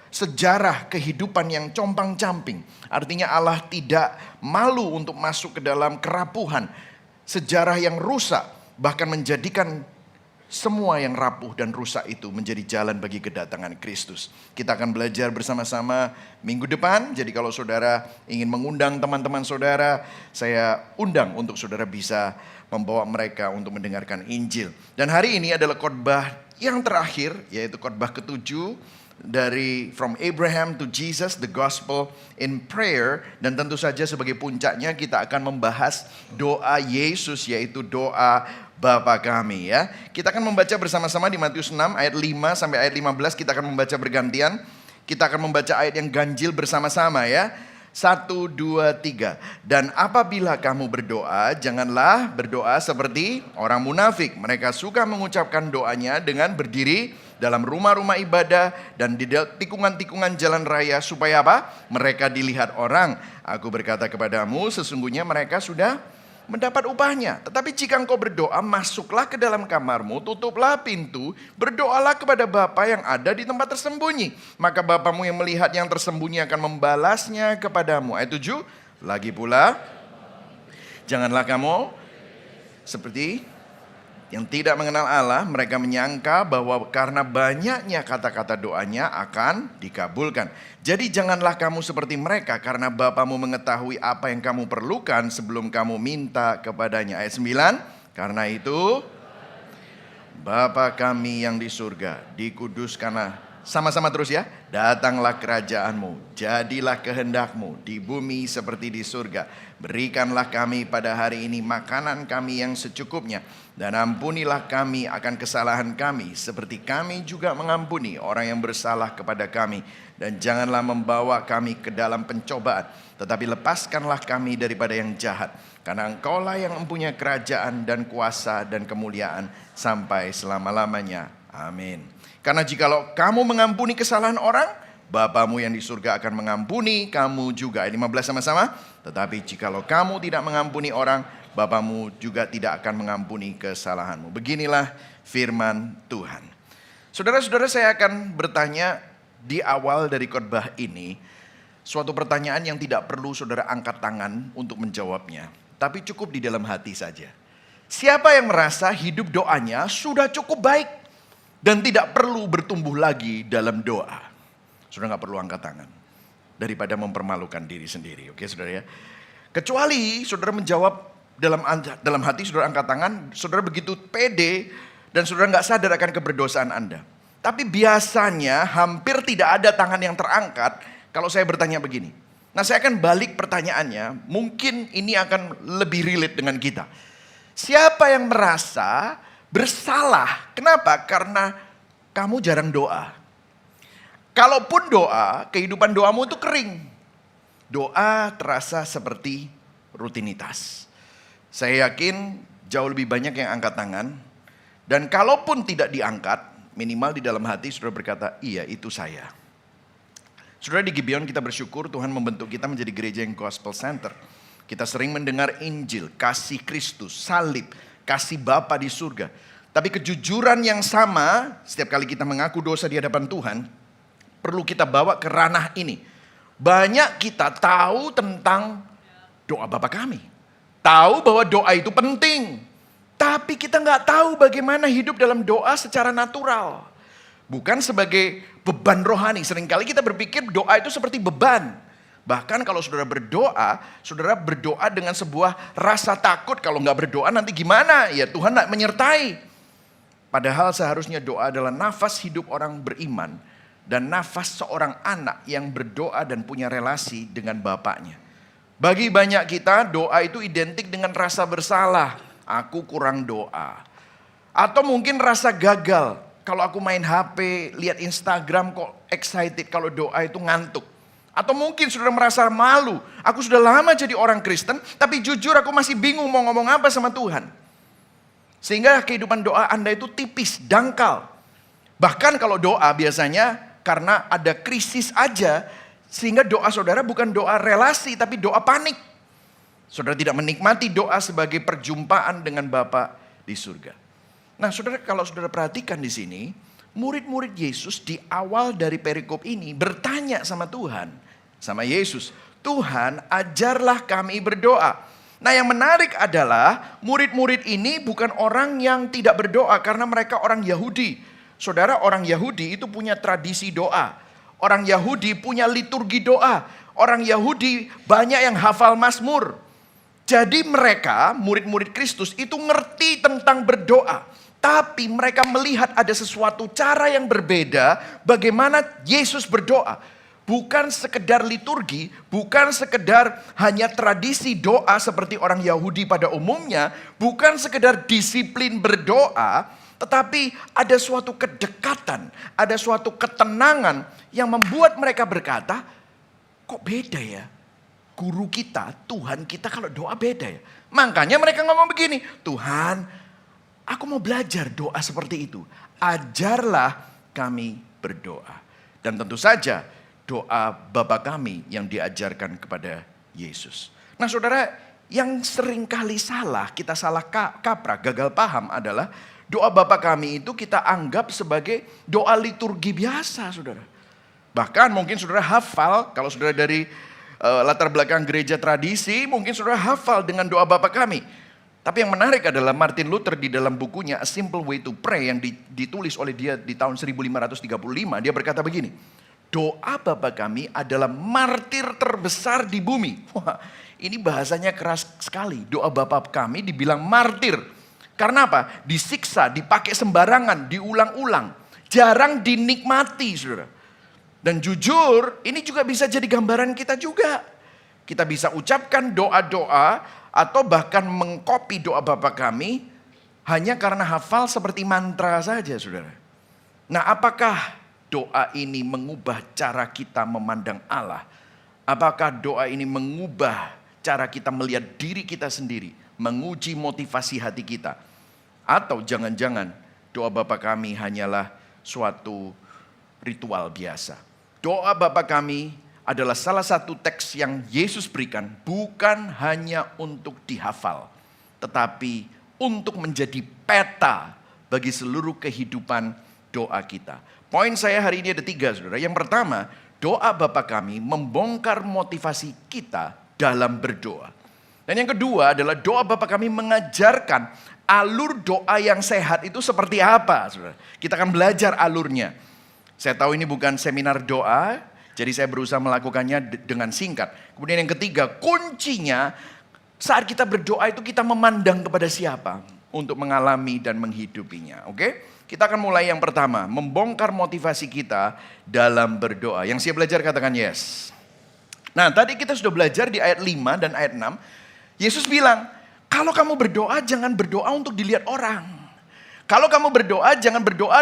sejarah kehidupan yang compang-camping. Artinya Allah tidak malu untuk masuk ke dalam kerapuhan. Sejarah yang rusak, bahkan menjadikan semua yang rapuh dan rusak itu menjadi jalan bagi kedatangan Kristus. Kita akan belajar bersama-sama minggu depan. Jadi kalau saudara ingin mengundang teman-teman saudara, saya undang untuk saudara bisa membawa mereka untuk mendengarkan Injil. Dan hari ini adalah khotbah yang terakhir, yaitu khotbah ke-7 dari From Abraham to Jesus, the Gospel in Prayer. Dan tentu saja sebagai puncaknya kita akan membahas doa Yesus, yaitu doa Bapa kami ya. Kita akan membaca bersama-sama di Matius 6 ayat 5 sampai ayat 15. Kita akan membaca bergantian. Kita akan membaca ayat yang ganjil bersama-sama ya. 1, 2, 3. Dan apabila kamu berdoa, janganlah berdoa seperti orang munafik. Mereka suka mengucapkan doanya dengan berdiri dalam rumah-rumah ibadah dan di tikungan-tikungan jalan raya supaya apa? Mereka dilihat orang. Aku berkata kepadamu, sesungguhnya mereka sudah mendapat upahnya. Tetapi jika engkau berdoa, masuklah ke dalam kamarmu, tutuplah pintu, berdoalah kepada Bapa yang ada di tempat tersembunyi. Maka Bapamu yang melihat yang tersembunyi akan membalasnya kepadamu. Ayat 7, lagi pula, janganlah kamu seperti yang tidak mengenal Allah. Mereka menyangka bahwa karena banyaknya kata-kata doanya akan dikabulkan. Jadi janganlah kamu seperti mereka, karena Bapamu mengetahui apa yang kamu perlukan sebelum kamu minta kepadanya. Ayat 9, karena itu Bapa kami yang di surga, dikuduskanlah. Sama-sama terus ya. Datanglah kerajaanmu, jadilah kehendakmu di bumi seperti di surga. Berikanlah kami pada hari ini makanan kami yang secukupnya. Dan ampunilah kami akan kesalahan kami, seperti kami juga mengampuni orang yang bersalah kepada kami. Dan janganlah membawa kami ke dalam pencobaan, tetapi lepaskanlah kami daripada yang jahat. Karena engkaulah yang mempunyai kerajaan dan kuasa dan kemuliaan sampai selama-lamanya. Amin. Karena jikalau kamu mengampuni kesalahan orang, Bapamu yang di surga akan mengampuni kamu juga. Ayat 15 sama-sama. Tetapi jikalau kamu tidak mengampuni orang, Bapamu juga tidak akan mengampuni kesalahanmu. Beginilah firman Tuhan. Saudara-saudara, saya akan bertanya di awal dari khotbah ini suatu pertanyaan yang tidak perlu saudara angkat tangan untuk menjawabnya, tapi cukup di dalam hati saja. Siapa yang merasa hidup doanya sudah cukup baik dan tidak perlu bertumbuh lagi dalam doa? Saudara nggak perlu angkat tangan daripada mempermalukan diri sendiri, oke saudara ya. Kecuali saudara menjawab dalam hati, saudara angkat tangan, saudara begitu pede dan saudara nggak sadar akan keberdosaan Anda. Tapi biasanya hampir tidak ada tangan yang terangkat kalau saya bertanya begini. Nah, saya akan balik pertanyaannya, mungkin ini akan lebih relate dengan kita. Siapa yang merasa bersalah? Kenapa? Karena kamu jarang doa. Kalaupun doa, kehidupan doamu itu kering. Doa terasa seperti rutinitas. Saya yakin jauh lebih banyak yang angkat tangan. Dan kalaupun tidak diangkat, minimal di dalam hati saudara berkata, iya itu saya. Saudara, di Gibeon kita bersyukur Tuhan membentuk kita menjadi gereja yang gospel center. Kita sering mendengar Injil, kasih Kristus, salib, kasih Bapa di surga. Tapi kejujuran yang sama, setiap kali kita mengaku dosa di hadapan Tuhan, perlu kita bawa ke ranah ini. Banyak kita tahu tentang doa Bapa kami. Tahu bahwa doa itu penting. Tapi kita nggak tahu bagaimana hidup dalam doa secara natural. Bukan sebagai beban rohani. Seringkali kita berpikir doa itu seperti beban. Bahkan kalau saudara berdoa dengan sebuah rasa takut. Kalau nggak berdoa nanti gimana? Ya Tuhan nggak menyertai. Padahal seharusnya doa adalah nafas hidup orang beriman. Dan nafas seorang anak yang berdoa dan punya relasi dengan bapaknya. Bagi banyak kita doa itu identik dengan rasa bersalah. Aku kurang doa. Atau mungkin rasa gagal. Kalau aku main HP, lihat Instagram kok excited. Kalau doa itu ngantuk. Atau mungkin saudara merasa malu. Aku sudah lama jadi orang Kristen, tapi jujur aku masih bingung mau ngomong apa sama Tuhan. Sehingga kehidupan doa Anda itu tipis, dangkal. Bahkan kalau doa biasanya karena ada krisis aja, sehingga doa saudara bukan doa relasi, tapi doa panik. Saudara tidak menikmati doa sebagai perjumpaan dengan Bapa di surga. Nah saudara, kalau saudara perhatikan di sini, murid-murid Yesus di awal dari perikop ini bertanya sama Tuhan, sama Yesus, Tuhan ajarlah kami berdoa. Nah yang menarik adalah murid-murid ini bukan orang yang tidak berdoa karena mereka orang Yahudi. Saudara, orang Yahudi itu punya tradisi doa. Orang Yahudi punya liturgi doa. Orang Yahudi banyak yang hafal Mazmur. Jadi mereka, murid-murid Kristus itu ngerti tentang berdoa. Tapi mereka melihat ada sesuatu cara yang berbeda bagaimana Yesus berdoa. Bukan sekedar liturgi, bukan sekedar hanya tradisi doa seperti orang Yahudi pada umumnya. Bukan sekedar disiplin berdoa, tetapi ada suatu kedekatan, ada suatu ketenangan yang membuat mereka berkata, kok beda ya? Guru kita, Tuhan kita kalau doa beda ya. Makanya mereka ngomong begini, Tuhan, aku mau belajar doa seperti itu. Ajarlah kami berdoa. Dan tentu saja doa Bapa kami yang diajarkan kepada Yesus. Nah saudara, yang sering kali kita salah kaprah, gagal paham adalah doa Bapa kami itu kita anggap sebagai doa liturgi biasa saudara. Bahkan mungkin saudara hafal, kalau saudara dari latar belakang gereja tradisi, mungkin saudara hafal dengan doa Bapa kami. Tapi yang menarik adalah Martin Luther di dalam bukunya A Simple Way to Pray yang ditulis oleh dia di tahun 1535, dia berkata begini, doa Bapa kami adalah martir terbesar di bumi. Wah, ini bahasanya keras sekali. Doa Bapa kami dibilang martir. Karena apa? Disiksa, dipakai sembarangan, diulang-ulang. Jarang dinikmati, saudara. Dan jujur, ini juga bisa jadi gambaran kita juga. Kita bisa ucapkan doa-doa atau bahkan mengcopy doa Bapa kami hanya karena hafal seperti mantra saja, saudara. Nah, apakah doa ini mengubah cara kita memandang Allah? Apakah doa ini mengubah cara kita melihat diri kita sendiri? Menguji motivasi hati kita? Atau jangan-jangan doa Bapa kami hanyalah suatu ritual biasa? Doa Bapa kami adalah salah satu teks yang Yesus berikan bukan hanya untuk dihafal, tetapi untuk menjadi peta bagi seluruh kehidupan doa kita. Poin saya hari ini ada 3 saudara. Yang pertama, doa Bapa kami membongkar motivasi kita dalam berdoa. Dan yang kedua adalah doa Bapa kami mengajarkan alur doa yang sehat itu seperti apa, saudara. Kita akan belajar alurnya. Saya tahu ini bukan seminar doa, jadi saya berusaha melakukannya dengan singkat. Kemudian yang ketiga, kuncinya saat kita berdoa itu kita memandang kepada siapa untuk mengalami dan menghidupinya. Oke? Kita akan mulai yang pertama, membongkar motivasi kita dalam berdoa. Yang siap belajar katakan yes. Nah, tadi kita sudah belajar di ayat 5 dan ayat 6. Yesus bilang, kalau kamu berdoa jangan berdoa untuk dilihat orang. Kalau kamu berdoa jangan berdoa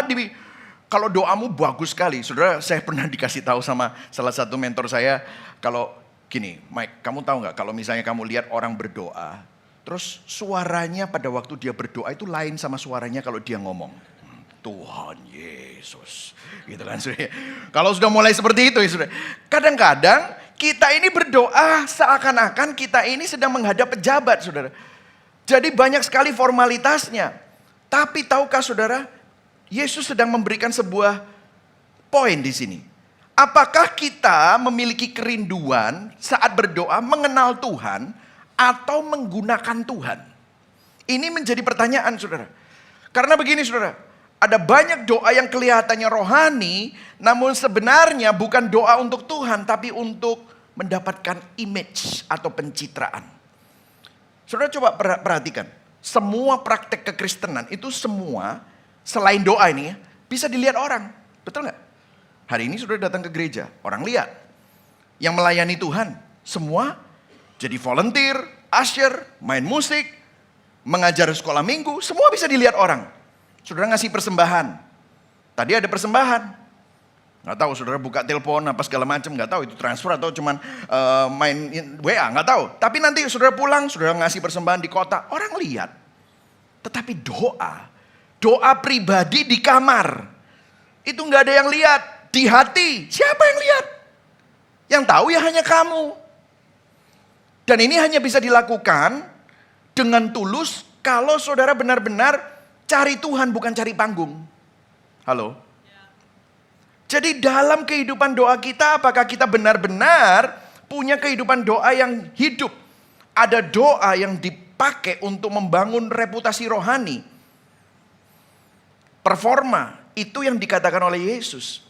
kalau doamu bagus sekali. Saudara, saya pernah dikasih tahu sama salah satu mentor saya, kalau gini, Mike, kamu tahu nggak kalau misalnya kamu lihat orang berdoa, terus suaranya pada waktu dia berdoa itu lain sama suaranya kalau dia ngomong. Tuhan Yesus, gitu kan saudara. Kalau sudah mulai seperti itu ya saudara. Kadang-kadang kita ini berdoa seakan-akan kita ini sedang menghadap pejabat saudara. Jadi banyak sekali formalitasnya. Tapi tahukah saudara, Yesus sedang memberikan sebuah poin di sini. Apakah kita memiliki kerinduan saat berdoa mengenal Tuhan atau menggunakan Tuhan? Ini menjadi pertanyaan saudara. Karena begini saudara, ada banyak doa yang kelihatannya rohani, namun sebenarnya bukan doa untuk Tuhan, tapi untuk mendapatkan image atau pencitraan. Saudara coba perhatikan, semua praktek kekristenan itu semua selain doa ini ya, bisa dilihat orang. Betul nggak? Hari ini saudara datang ke gereja, orang lihat. Yang melayani Tuhan, semua jadi volunteer, usher, main musik, mengajar sekolah minggu, semua bisa dilihat orang. Saudara ngasih persembahan. Tadi ada persembahan. Nggak tahu saudara buka telepon apa segala macam, nggak tahu itu transfer atau cuman main WA, nggak tahu. Tapi nanti saudara pulang, saudara ngasih persembahan di kota, orang lihat. Tetapi doa pribadi di kamar, itu nggak ada yang lihat. Di hati, siapa yang lihat? Yang tahu ya hanya kamu. Dan ini hanya bisa dilakukan dengan tulus kalau saudara benar-benar cari Tuhan bukan cari panggung. Halo? Jadi dalam kehidupan doa kita, apakah kita benar-benar punya kehidupan doa yang hidup? Ada doa yang dipakai untuk membangun reputasi rohani. Performa, itu yang dikatakan oleh Yesus.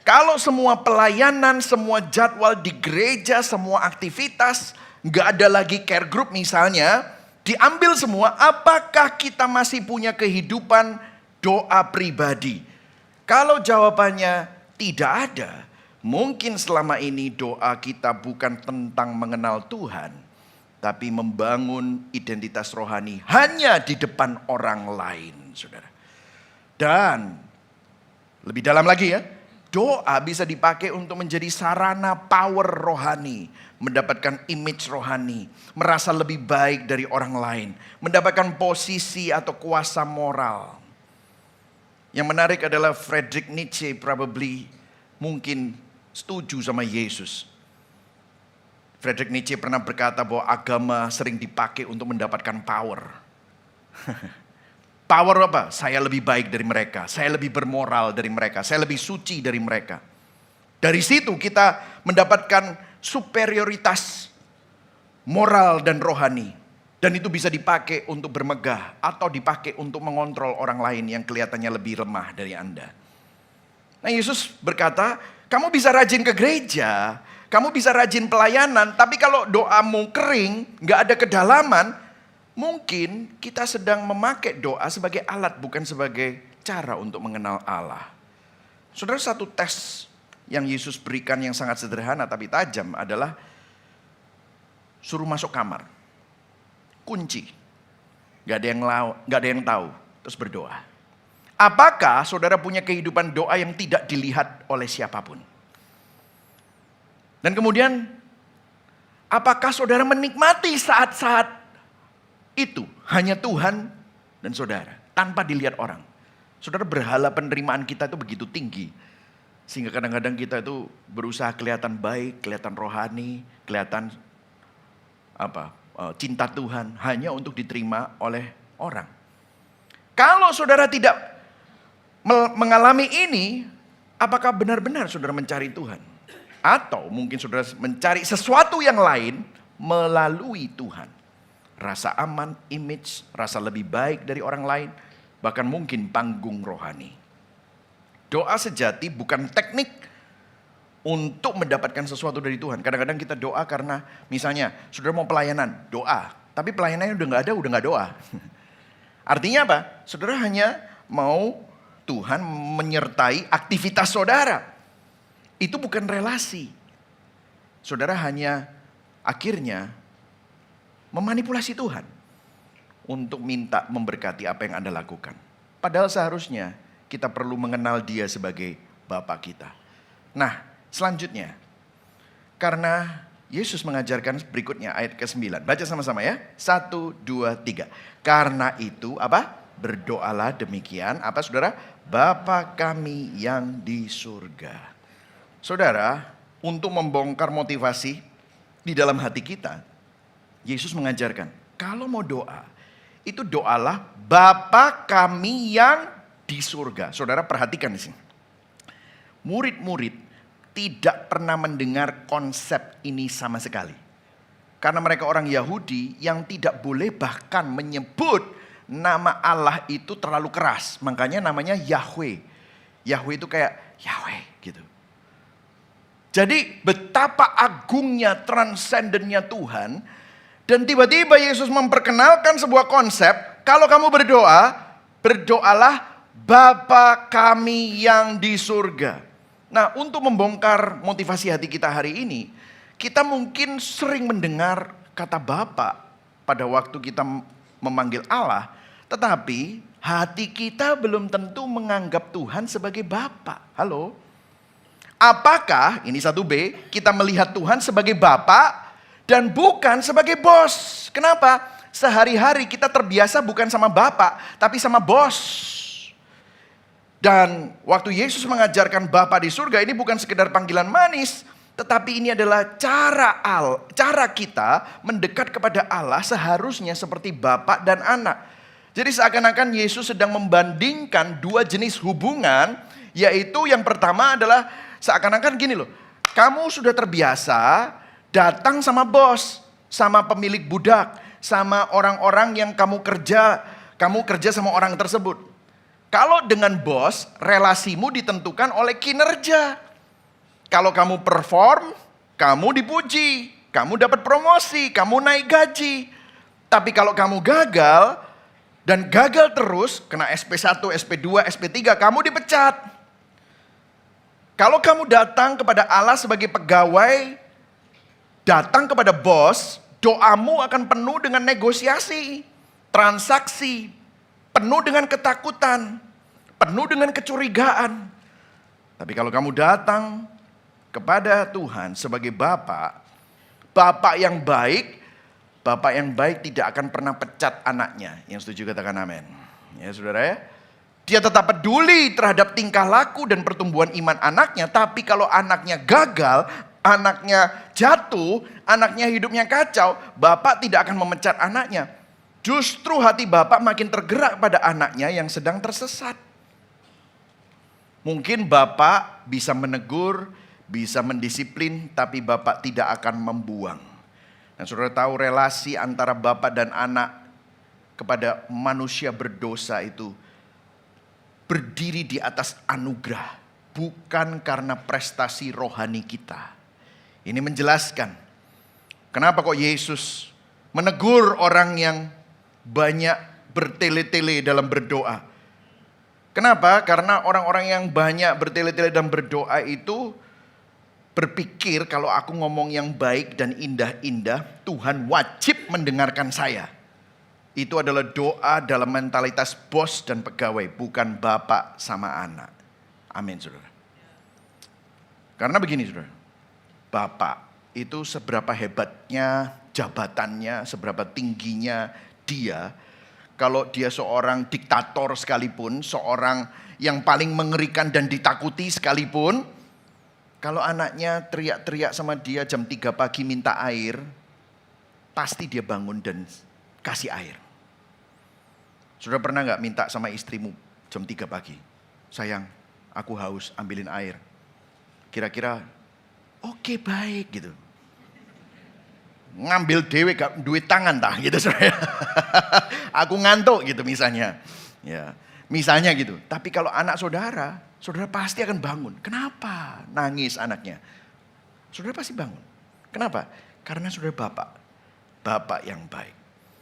Kalau semua pelayanan, semua jadwal di gereja, semua aktivitas, nggak ada lagi care group misalnya, diambil semua, apakah kita masih punya kehidupan doa pribadi? Kalau jawabannya tidak ada, mungkin selama ini doa kita bukan tentang mengenal Tuhan, tapi membangun identitas rohani hanya di depan orang lain, saudara. Dan lebih dalam lagi ya, doa bisa dipakai untuk menjadi sarana power rohani, mendapatkan image rohani, merasa lebih baik dari orang lain, mendapatkan posisi atau kuasa moral. Yang menarik adalah Friedrich Nietzsche mungkin setuju sama Yesus. Friedrich Nietzsche pernah berkata bahwa agama sering dipakai untuk mendapatkan power. Power apa? Saya lebih baik dari mereka, saya lebih bermoral dari mereka, saya lebih suci dari mereka. Dari situ kita mendapatkan superioritas moral dan rohani. Dan itu bisa dipakai untuk bermegah atau dipakai untuk mengontrol orang lain yang kelihatannya lebih lemah dari Anda. Nah Yesus berkata, kamu bisa rajin ke gereja, kamu bisa rajin pelayanan, tapi kalau doamu kering, gak ada kedalaman, mungkin kita sedang memakai doa sebagai alat, bukan sebagai cara untuk mengenal Allah. Saudara, satu tes yang Yesus berikan yang sangat sederhana tapi tajam adalah suruh masuk kamar. Kunci. Gak ada yang tahu. Terus berdoa. Apakah saudara punya kehidupan doa yang tidak dilihat oleh siapapun? Dan kemudian, apakah saudara menikmati saat-saat itu hanya Tuhan dan saudara, tanpa dilihat orang? Saudara, berhala penerimaan kita itu begitu tinggi, sehingga kadang-kadang kita itu berusaha kelihatan baik, kelihatan rohani, kelihatan cinta Tuhan hanya untuk diterima oleh orang. Kalau saudara tidak mengalami ini, apakah benar-benar saudara mencari Tuhan? Atau mungkin saudara mencari sesuatu yang lain melalui Tuhan. Rasa aman, image, rasa lebih baik dari orang lain, bahkan mungkin panggung rohani. Doa sejati bukan teknik untuk mendapatkan sesuatu dari Tuhan. Kadang-kadang kita doa karena misalnya saudara mau pelayanan, doa. Tapi pelayanannya udah gak doa. Artinya apa? Saudara hanya mau Tuhan menyertai aktivitas saudara. Itu bukan relasi. Saudara hanya akhirnya memanipulasi Tuhan untuk minta memberkati apa yang Anda lakukan. Padahal seharusnya kita perlu mengenal Dia sebagai Bapa kita. Nah, selanjutnya, karena Yesus mengajarkan berikutnya ayat ke-9. Baca sama-sama ya. 1, 2, 3. Karena itu apa? Berdoalah demikian. Apa saudara? Bapa kami yang di surga. Saudara, untuk membongkar motivasi di dalam hati kita, Yesus mengajarkan, kalau mau doa, itu doalah Bapa kami yang di surga. Saudara perhatikan di sini. Murid-murid tidak pernah mendengar konsep ini sama sekali. Karena mereka orang Yahudi yang tidak boleh bahkan menyebut nama Allah itu terlalu keras. Makanya namanya Yahweh. Yahweh itu kayak Yahweh gitu. Jadi betapa agungnya, transendennya Tuhan. Dan tiba-tiba Yesus memperkenalkan sebuah konsep. Kalau kamu berdoa, berdoalah Bapa kami yang di surga. Nah, untuk membongkar motivasi hati kita hari ini, kita mungkin sering mendengar kata Bapa pada waktu kita memanggil Allah, tetapi hati kita belum tentu menganggap Tuhan sebagai Bapa. Halo? Apakah, ini 1B, kita melihat Tuhan sebagai Bapa dan bukan sebagai bos? Kenapa? Sehari-hari kita terbiasa bukan sama Bapa, tapi sama bos. Dan waktu Yesus mengajarkan Bapa di surga, ini bukan sekedar panggilan manis, tetapi ini adalah cara kita mendekat kepada Allah seharusnya seperti Bapa dan anak. Jadi seakan-akan Yesus sedang membandingkan dua jenis hubungan, yaitu yang pertama adalah seakan-akan gini loh, kamu sudah terbiasa datang sama bos, sama pemilik budak, sama orang-orang yang kamu kerja sama orang tersebut. Kalau dengan bos, relasimu ditentukan oleh kinerja. Kalau kamu perform, kamu dipuji, kamu dapat promosi, kamu naik gaji. Tapi kalau kamu gagal, dan gagal terus, kena SP1, SP2, SP3, kamu dipecat. Kalau kamu datang kepada Allah sebagai pegawai, datang kepada bos, doamu akan penuh dengan negosiasi, transaksi, penuh dengan ketakutan, penuh dengan kecurigaan. Tapi kalau kamu datang kepada Tuhan sebagai Bapa yang baik, Bapak yang baik tidak akan pernah pecat anaknya. Yang setuju katakan amin. Ya saudara ya. Dia tetap peduli terhadap tingkah laku dan pertumbuhan iman anaknya. Tapi kalau anaknya gagal, anaknya jatuh, anaknya hidupnya kacau, Bapak tidak akan memecat anaknya. Justru hati Bapak makin tergerak pada anaknya yang sedang tersesat. Mungkin Bapak bisa menegur, bisa mendisiplin, tapi Bapak tidak akan membuang. Dan saudara tahu relasi antara Bapak dan anak kepada manusia berdosa itu berdiri di atas anugerah, bukan karena prestasi rohani kita. Ini menjelaskan kenapa kok Yesus menegur orang yang banyak bertele-tele dalam berdoa. Kenapa? Karena orang-orang yang banyak bertele-tele dalam berdoa itu berpikir kalau aku ngomong yang baik dan indah-indah, Tuhan wajib mendengarkan saya. Itu adalah doa dalam mentalitas bos dan pegawai, bukan bapak sama anak. Amin, saudara. Karena begini, saudara. Bapak itu seberapa hebatnya jabatannya, seberapa tingginya dia, kalau dia seorang diktator sekalipun, seorang yang paling mengerikan dan ditakuti sekalipun, kalau anaknya teriak-teriak sama dia jam 3 pagi minta air, pasti dia bangun dan kasih air. Saudara pernah gak minta sama istrimu jam 3 pagi? Sayang, aku haus, ambilin air. Kira-kira, oke, baik gitu. Ngambil dewe gak duit tangan tah gitu saudara. Aku ngantuk gitu misalnya. Ya, misalnya gitu. Tapi kalau anak saudara, saudara pasti akan bangun. Kenapa? Nangis anaknya. Saudara pasti bangun. Kenapa? Karena saudara bapak yang baik.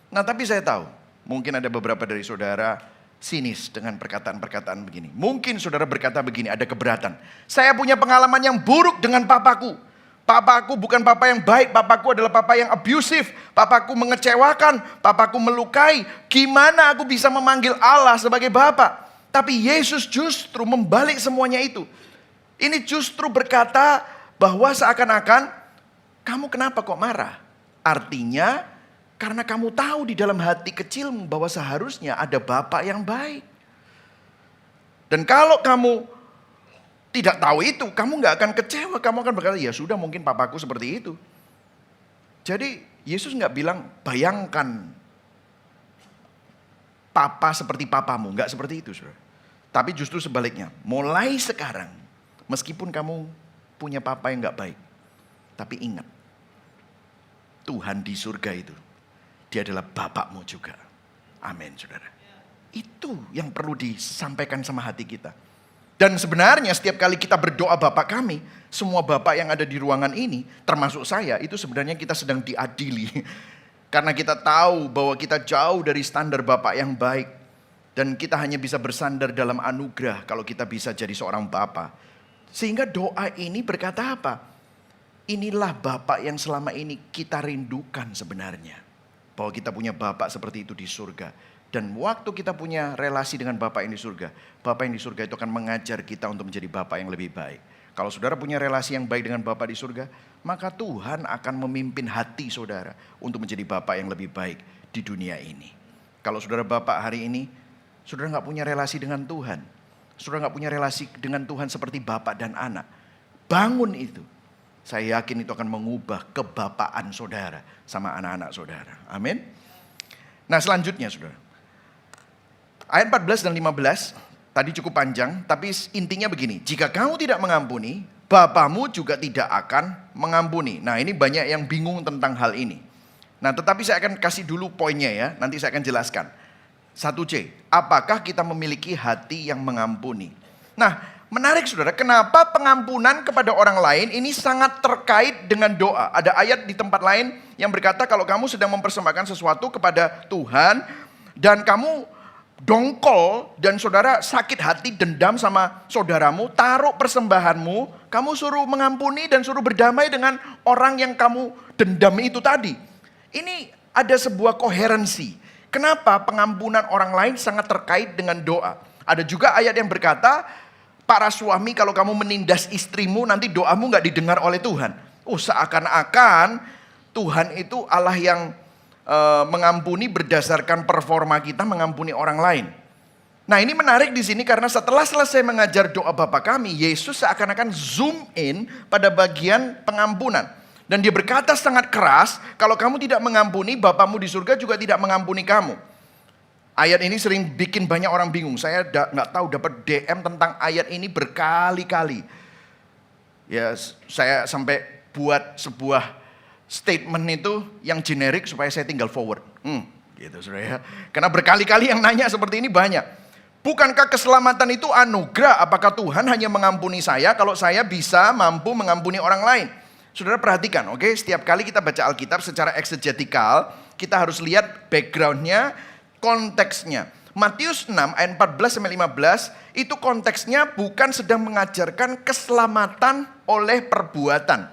Nah, tapi saya tahu, mungkin ada beberapa dari saudara sinis dengan perkataan-perkataan begini. Mungkin saudara berkata begini, ada keberatan. Saya punya pengalaman yang buruk dengan papaku. Papaku bukan papa yang baik, papaku adalah papa yang abusif. Papaku mengecewakan, papaku melukai. Gimana aku bisa memanggil Allah sebagai Bapa? Tapi Yesus justru membalik semuanya itu. Ini justru berkata bahwa seakan-akan, kamu kenapa kok marah? Artinya, karena kamu tahu di dalam hati kecilmu bahwa seharusnya ada Bapa yang baik. Dan kalau kamu tidak tahu itu, kamu gak akan kecewa. Kamu akan berkata, ya sudah mungkin papaku seperti itu. Jadi Yesus gak bilang, bayangkan papa seperti papamu. Gak seperti itu, saudara. Tapi justru sebaliknya. Mulai sekarang, meskipun kamu punya papa yang gak baik. Tapi ingat, Tuhan di surga itu, dia adalah Bapakmu juga. Amin, saudara. Itu yang perlu disampaikan sama hati kita. Dan sebenarnya setiap kali kita berdoa Bapa kami, semua Bapak yang ada di ruangan ini, termasuk saya, itu sebenarnya kita sedang diadili. Karena kita tahu bahwa kita jauh dari standar Bapak yang baik. Dan kita hanya bisa bersandar dalam anugerah kalau kita bisa jadi seorang Bapa. Sehingga doa ini berkata apa? Inilah Bapak yang selama ini kita rindukan sebenarnya. Bahwa kita punya Bapak seperti itu di surga. Dan waktu kita punya relasi dengan Bapak yang di surga, Bapak yang di surga itu akan mengajar kita untuk menjadi Bapak yang lebih baik. Kalau saudara punya relasi yang baik dengan Bapak di surga, maka Tuhan akan memimpin hati saudara untuk menjadi Bapak yang lebih baik di dunia ini. Kalau saudara Bapak hari ini, saudara nggak punya relasi dengan Tuhan, saudara nggak punya relasi dengan Tuhan seperti Bapak dan anak, bangun itu. Saya yakin itu akan mengubah kebapaan saudara sama anak-anak saudara. Amin. Nah selanjutnya saudara. Ayat 14 dan 15 tadi cukup panjang, tapi intinya begini. Jika kamu tidak mengampuni, Bapamu juga tidak akan mengampuni. Nah ini banyak yang bingung tentang hal ini. Nah tetapi saya akan kasih dulu poinnya ya, nanti saya akan jelaskan. 1C, apakah kita memiliki hati yang mengampuni? Nah menarik saudara, kenapa pengampunan kepada orang lain ini sangat terkait dengan doa. Ada ayat di tempat lain yang berkata kalau kamu sedang mempersembahkan sesuatu kepada Tuhan dan kamu dongkol dan saudara sakit hati dendam sama saudaramu, taruh persembahanmu, kamu suruh mengampuni dan suruh berdamai dengan orang yang kamu dendam itu tadi. Ini ada sebuah koherensi. Kenapa pengampunan orang lain sangat terkait dengan doa? Ada juga ayat yang berkata, para suami kalau kamu menindas istrimu nanti doamu gak didengar oleh Tuhan. Seakan-akan Tuhan itu Allah yang mengampuni berdasarkan performa kita mengampuni orang lain. Nah ini menarik di sini karena setelah selesai mengajar doa Bapa kami, Yesus seakan-akan zoom in pada bagian pengampunan. Dan dia berkata sangat keras, kalau kamu tidak mengampuni, Bapamu di surga juga tidak mengampuni kamu. Ayat ini sering bikin banyak orang bingung. Saya nggak tahu dapat DM tentang ayat ini berkali-kali. Ya saya sampai buat sebuah statement itu yang generik supaya saya tinggal forward. Gitu saudara ya. Karena berkali-kali yang nanya seperti ini banyak. Bukankah keselamatan itu anugerah? Apakah Tuhan hanya mengampuni saya kalau saya bisa mampu mengampuni orang lain? Saudara perhatikan, oke? Setiap kali kita baca Alkitab secara eksegetikal, kita harus lihat backgroundnya, konteksnya. Matius 6 ayat 14-15 itu konteksnya bukan sedang mengajarkan keselamatan oleh perbuatan.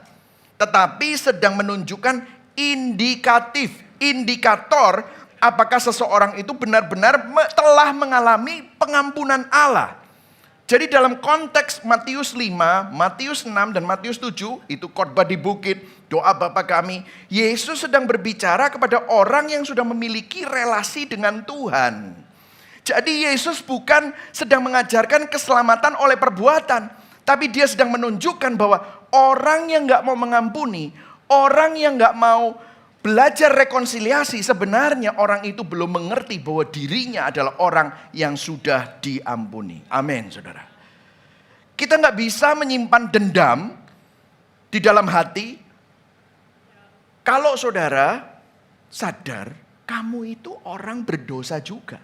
Tetapi sedang menunjukkan indikator apakah seseorang itu benar-benar telah mengalami pengampunan Allah. Jadi dalam konteks Matius 5, Matius 6 dan Matius 7 itu khotbah di bukit, doa Bapa kami, Yesus sedang berbicara kepada orang yang sudah memiliki relasi dengan Tuhan. Jadi Yesus bukan sedang mengajarkan keselamatan oleh perbuatan, tapi dia sedang menunjukkan bahwa orang yang gak mau mengampuni, orang yang gak mau belajar rekonsiliasi, sebenarnya orang itu belum mengerti bahwa dirinya adalah orang yang sudah diampuni. Amin, saudara. Kita gak bisa menyimpan dendam di dalam hati. Kalau saudara sadar, kamu itu orang berdosa juga.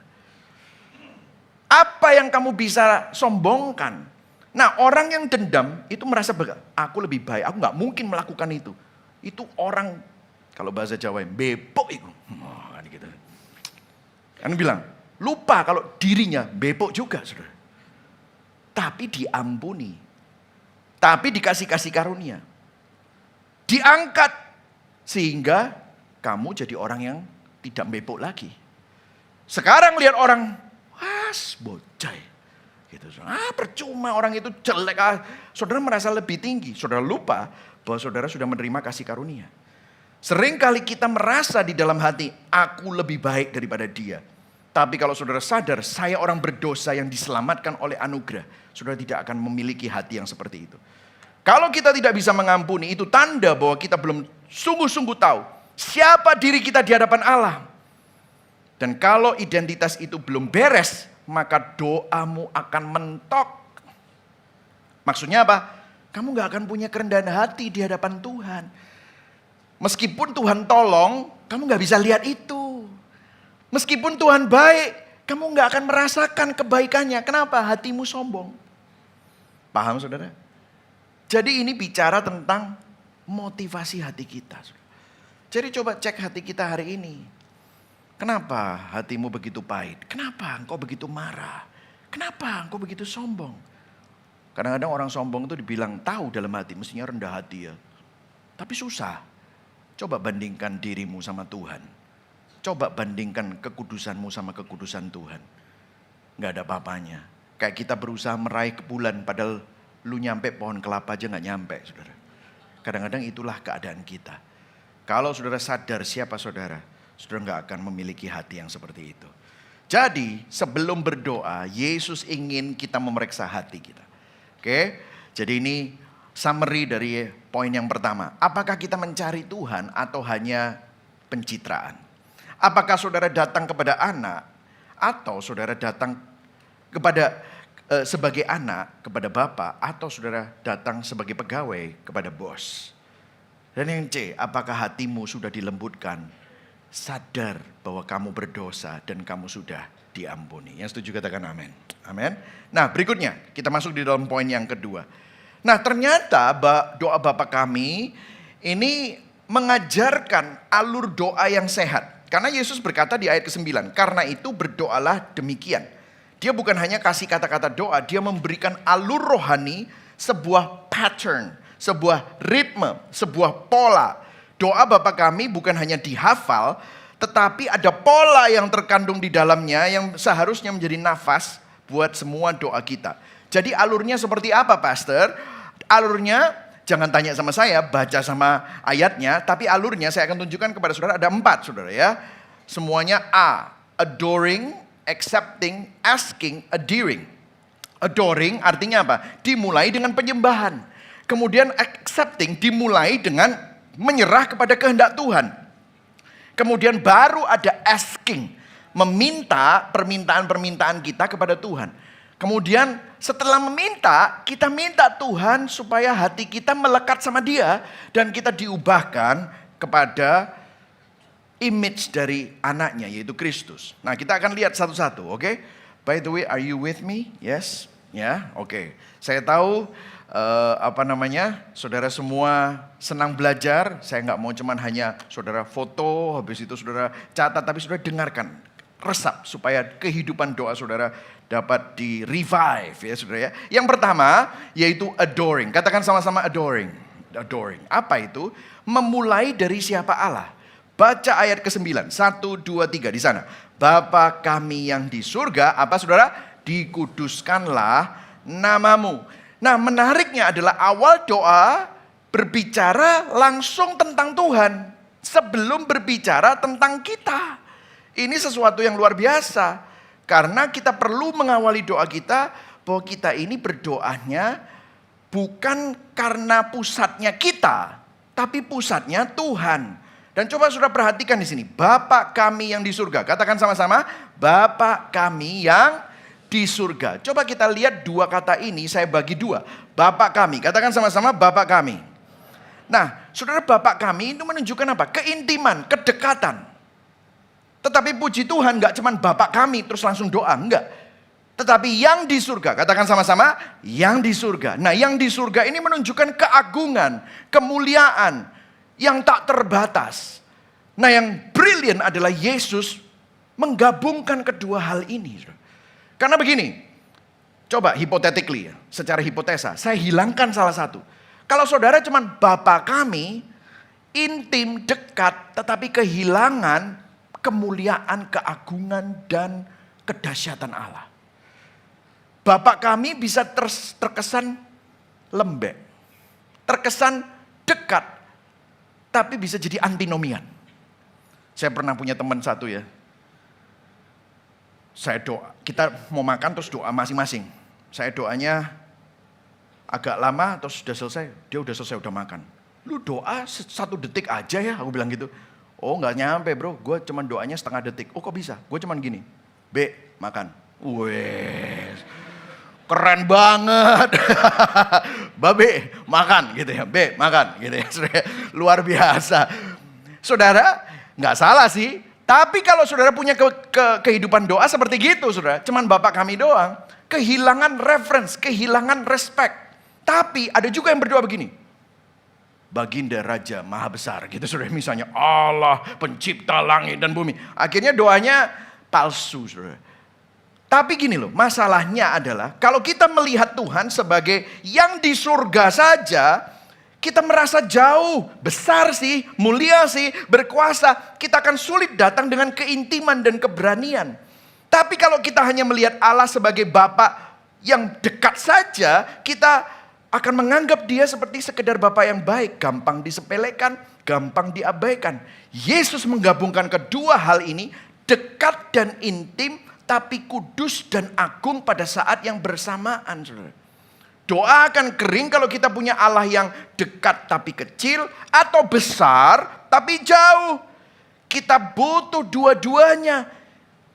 Apa yang kamu bisa sombongkan? Nah orang yang dendam itu merasa aku lebih baik, aku gak mungkin melakukan itu. Itu orang, kalau bahasa Jawa, bepok itu. Kan gitu. Kan bilang, lupa kalau dirinya bepok juga saudara. Tapi diampuni. Tapi dikasih karunia. Diangkat. Sehingga kamu jadi orang yang tidak bepok lagi. Sekarang lihat orang, bocah. Gitu. Percuma orang itu jelek. Saudara merasa lebih tinggi. Saudara lupa bahwa saudara sudah menerima kasih karunia. Seringkali kita merasa di dalam hati, aku lebih baik daripada dia. Tapi kalau saudara sadar, saya orang berdosa yang diselamatkan oleh anugerah. Saudara tidak akan memiliki hati yang seperti itu. Kalau kita tidak bisa mengampuni, itu tanda bahwa kita belum sungguh-sungguh tahu siapa diri kita di hadapan Allah. Dan kalau identitas itu belum beres, maka doamu akan mentok. Maksudnya apa? Kamu gak akan punya kerendahan hati di hadapan Tuhan. Meskipun Tuhan tolong, kamu nggak bisa lihat itu. Meskipun Tuhan baik, kamu nggak akan merasakan kebaikannya. Kenapa? Hatimu sombong. Paham saudara? Jadi ini bicara tentang motivasi hati kita. Jadi coba cek hati kita hari ini. Kenapa hatimu begitu pahit? Kenapa engkau begitu marah? Kenapa engkau begitu sombong? Kadang-kadang orang sombong itu dibilang tahu dalam hati, mestinya rendah hati ya. Tapi susah. Coba bandingkan dirimu sama Tuhan. Coba bandingkan kekudusanmu sama kekudusan Tuhan. Nggak ada apa-apanya. Kayak kita berusaha meraih ke bulan, padahal lu nyampe pohon kelapa aja nggak nyampe, saudara. Kadang-kadang itulah keadaan kita. Kalau saudara sadar siapa saudara, saudara nggak akan memiliki hati yang seperti itu. Jadi sebelum berdoa, Yesus ingin kita memeriksa hati kita. Oke, jadi ini summary dari poin yang pertama. Apakah kita mencari Tuhan atau hanya pencitraan? Apakah saudara datang kepada anak atau saudara datang kepada sebagai anak kepada bapak, atau saudara datang sebagai pegawai kepada bos? Dan yang C, apakah hatimu sudah dilembutkan, sadar bahwa kamu berdosa dan kamu sudah diampuni? Yang setuju katakan amin. Amin. Nah berikutnya kita masuk di dalam poin yang kedua. Nah ternyata doa Bapa kami ini mengajarkan alur doa yang sehat. Karena Yesus berkata di ayat ke-9, karena itu berdoalah demikian. Dia bukan hanya kasih kata-kata doa, dia memberikan alur rohani, sebuah pattern, sebuah ritme, sebuah pola. Doa Bapa kami bukan hanya dihafal, tetapi ada pola yang terkandung di dalamnya yang seharusnya menjadi nafas buat semua doa kita. Jadi alurnya seperti apa, Pastor? Alurnya jangan tanya sama saya, baca sama ayatnya, tapi alurnya saya akan tunjukkan kepada saudara, ada 4 saudara ya. Semuanya A, adoring, accepting, asking, adhering. Adoring artinya apa? Dimulai dengan penyembahan. Kemudian accepting dimulai dengan menyerah kepada kehendak Tuhan. Kemudian baru ada asking, meminta permintaan-permintaan kita kepada Tuhan. Kemudian setelah meminta, kita minta Tuhan supaya hati kita melekat sama Dia dan kita diubahkan kepada image dari anaknya, yaitu Kristus. Nah kita akan lihat satu-satu, oke? By the way, are you with me? Yes? Ya, oke. Saya tahu saudara semua senang belajar. Saya nggak mau cuman hanya saudara foto, habis itu saudara catat, tapi saudara dengarkan, resap supaya kehidupan doa saudara dapat di-revive ya saudara ya. Yang pertama yaitu adoring. Katakan sama-sama adoring. Adoring. Apa itu? Memulai dari siapa Allah. Baca ayat ke-9. 1, 2, 3 di sana. Bapa kami yang di surga, apa saudara? Dikuduskanlah namamu. Nah menariknya adalah awal doa berbicara langsung tentang Tuhan sebelum berbicara tentang kita. Ini sesuatu yang luar biasa karena kita perlu mengawali doa kita bahwa kita ini berdoanya bukan karena pusatnya kita, tapi pusatnya Tuhan. Dan coba sudah perhatikan di sini, Bapa kami yang di surga. Katakan sama-sama, Bapa kami yang di surga. Coba kita lihat dua kata ini, saya bagi dua. Bapa kami, katakan sama-sama Bapa kami. Nah, saudara Bapa kami itu menunjukkan apa? Keintiman, kedekatan. Tetapi puji Tuhan gak cuman Bapa kami terus langsung doa, enggak. Tetapi yang di surga, katakan sama-sama, yang di surga. Nah yang di surga ini menunjukkan keagungan, kemuliaan yang tak terbatas. Nah yang brilian adalah Yesus menggabungkan kedua hal ini. Karena begini, coba hypothetically ya, secara hipotesa, saya hilangkan salah satu. Kalau saudara cuman Bapa kami, intim, dekat, tetapi kehilangan kemuliaan, keagungan, dan kedahsyatan Allah. Bapa kami bisa terkesan lembek, terkesan dekat, tapi bisa jadi antinomian. Saya pernah punya teman satu ya, saya doa, kita mau makan terus doa masing-masing. Saya doanya agak lama terus sudah selesai, dia udah selesai udah makan. Lu doa 1 detik aja ya, aku bilang gitu. Oh nggak nyampe bro, gue cuman doanya setengah detik. Oh kok bisa? Gue cuman gini, B, makan. Wes, keren banget. Babe, makan gitu ya. Be, makan gitu ya. Saudara, luar biasa. Saudara, nggak salah sih. Tapi kalau saudara punya kehidupan doa seperti gitu, saudara. Cuman Bapak kami doang. Kehilangan reference, kehilangan respect. Tapi ada juga yang berdoa begini. Baginda Raja Maha Besar gitu saudara. Misalnya Allah pencipta langit dan bumi. Akhirnya doanya palsu saudara. Tapi gini loh, masalahnya adalah kalau kita melihat Tuhan sebagai yang di surga saja, kita merasa jauh, besar sih, mulia sih, berkuasa. Kita akan sulit datang dengan keintiman dan keberanian. Tapi kalau kita hanya melihat Allah sebagai Bapa yang dekat saja, kita akan menganggap dia seperti sekedar Bapa yang baik. Gampang disepelekan, gampang diabaikan. Yesus menggabungkan kedua hal ini, dekat dan intim, tapi kudus dan agung pada saat yang bersamaan. Saudara. Doa akan kering kalau kita punya Allah yang dekat tapi kecil, atau besar tapi jauh. Kita butuh dua-duanya.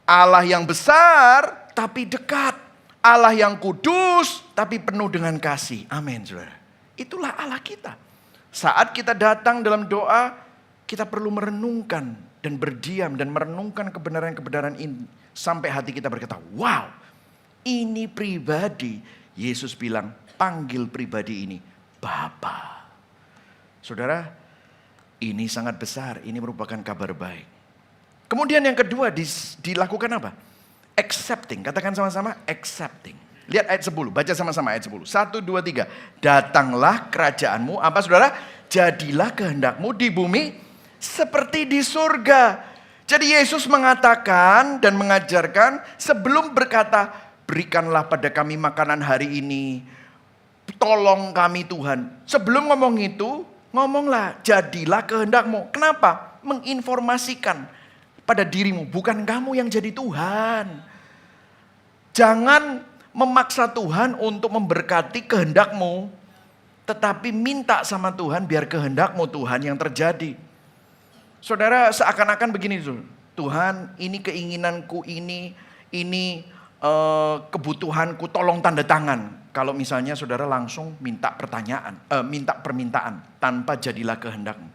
Allah yang besar tapi dekat. Allah yang kudus tapi penuh dengan kasih. Amin saudara. Itulah Allah kita. Saat kita datang dalam doa, kita perlu merenungkan dan berdiam dan merenungkan kebenaran-kebenaran ini. Sampai hati kita berkata, wow, ini pribadi. Yesus bilang, panggil pribadi ini Bapa. Saudara, ini sangat besar. Ini merupakan kabar baik. Kemudian yang kedua dilakukan apa? Accepting. Katakan sama-sama, accepting. Lihat ayat 10, baca sama-sama ayat 10. 1, 2, 3. Datanglah kerajaanmu, apa saudara? Jadilah kehendakmu di bumi seperti di surga. Jadi Yesus mengatakan dan mengajarkan sebelum berkata, berikanlah pada kami makanan hari ini. Tolong kami Tuhan. Sebelum ngomong itu, ngomonglah jadilah kehendakmu. Kenapa? Menginformasikan pada dirimu, bukan kamu yang jadi Tuhan. Jangan memaksa Tuhan untuk memberkati kehendakmu, tetapi minta sama Tuhan biar kehendakmu Tuhan yang terjadi. Saudara, seakan-akan begini, Tuhan ini keinginanku, ini kebutuhanku, tolong tanda tangan. Kalau misalnya saudara langsung minta permintaan tanpa jadilah kehendakmu.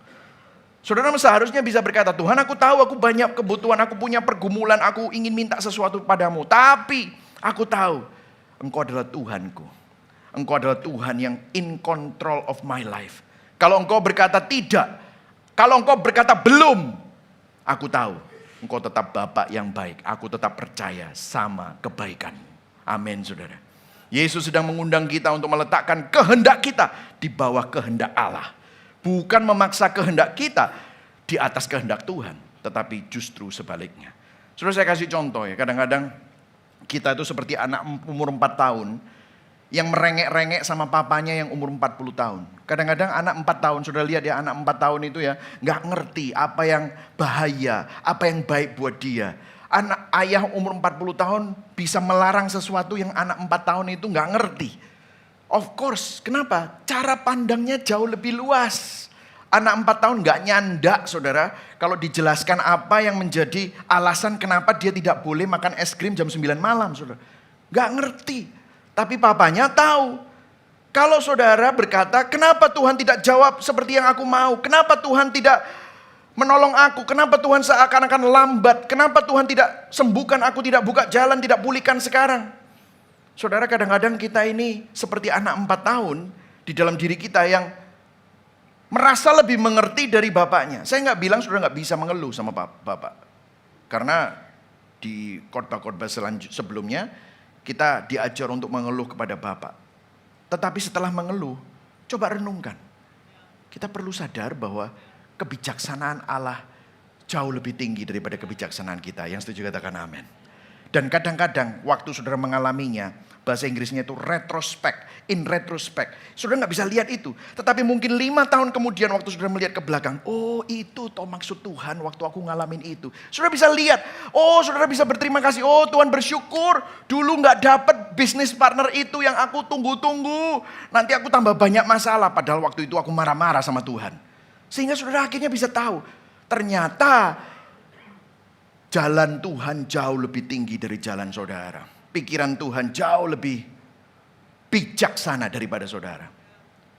Saudara seharusnya bisa berkata, Tuhan aku tahu aku banyak kebutuhan, aku punya pergumulan, aku ingin minta sesuatu padamu. Tapi aku tahu Engkau adalah Tuhanku. Engkau adalah Tuhan yang in control of my life. Kalau Engkau berkata tidak, kalau Engkau berkata belum, aku tahu Engkau tetap Bapa yang baik. Aku tetap percaya sama kebaikan. Amin saudara. Yesus sedang mengundang kita untuk meletakkan kehendak kita di bawah kehendak Allah. Bukan memaksa kehendak kita di atas kehendak Tuhan. Tetapi justru sebaliknya. Saudara saya kasih contoh ya. Kadang-kadang kita itu seperti anak umur 4 tahun. Yang merengek-rengek sama papanya yang umur 40 tahun. Kadang-kadang anak 4 tahun, sudah lihat ya anak 4 tahun itu ya. Gak ngerti apa yang bahaya, apa yang baik buat dia. Anak ayah umur 40 tahun bisa melarang sesuatu yang anak 4 tahun itu gak ngerti. Of course, kenapa? Cara pandangnya jauh lebih luas. Anak 4 tahun gak nyandak saudara. Kalau dijelaskan apa yang menjadi alasan kenapa dia tidak boleh makan es krim jam 9 malam saudara. Gak ngerti. Tapi papanya tahu. Kalau saudara berkata, kenapa Tuhan tidak jawab seperti yang aku mau? Kenapa Tuhan tidak menolong aku? Kenapa Tuhan seakan-akan lambat? Kenapa Tuhan tidak sembuhkan aku, tidak buka jalan, tidak pulihkan sekarang? Saudara kadang-kadang kita ini seperti anak 4 tahun di dalam diri kita yang merasa lebih mengerti dari bapaknya. Saya nggak bilang saudara nggak bisa mengeluh sama bapak. Karena di khotbah-khotbah sebelumnya, kita diajar untuk mengeluh kepada Bapa. Tetapi setelah mengeluh, coba renungkan. Kita perlu sadar bahwa kebijaksanaan Allah jauh lebih tinggi daripada kebijaksanaan kita. Yang setuju katakan amin. Dan kadang-kadang waktu saudara mengalaminya, bahasa Inggrisnya itu in retrospect. Saudara nggak bisa lihat itu. Tetapi mungkin 5 tahun kemudian waktu saudara melihat ke belakang. Oh itu toh maksud Tuhan waktu aku ngalamin itu. Saudara bisa lihat. Oh saudara bisa berterima kasih. Oh Tuhan bersyukur. Dulu nggak dapat bisnis partner itu yang aku tunggu-tunggu. Nanti aku tambah banyak masalah. Padahal waktu itu aku marah-marah sama Tuhan. Sehingga saudara akhirnya bisa tahu. Ternyata jalan Tuhan jauh lebih tinggi dari jalan saudara. Pikiran Tuhan jauh lebih bijaksana daripada saudara.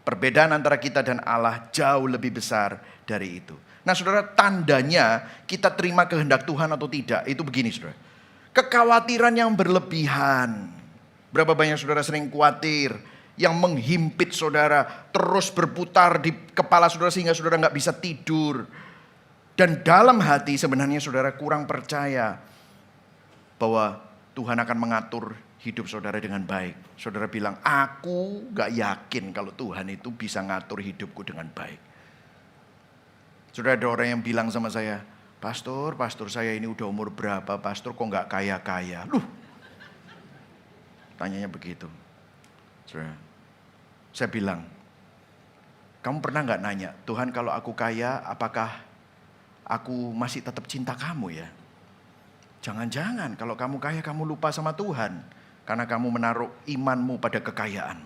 Perbedaan antara kita dan Allah jauh lebih besar dari itu. Nah saudara, tandanya kita terima kehendak Tuhan atau tidak, itu begini saudara. Kekhawatiran yang berlebihan. Berapa banyak saudara sering khawatir, yang menghimpit saudara, terus berputar di kepala saudara sehingga saudara nggak bisa tidur. Dan dalam hati sebenarnya saudara kurang percaya bahwa Tuhan akan mengatur hidup saudara dengan baik. Saudara bilang, aku gak yakin kalau Tuhan itu bisa ngatur hidupku dengan baik. Saudara, ada orang yang bilang sama saya, pastor saya ini udah umur berapa, pastor kok gak kaya-kaya. Loh, tanyanya begitu. Saudara, saya bilang, kamu pernah gak nanya, Tuhan kalau aku kaya, apakah aku masih tetap cinta kamu ya? Jangan-jangan kalau kamu kaya kamu lupa sama Tuhan. Karena kamu menaruh imanmu pada kekayaan.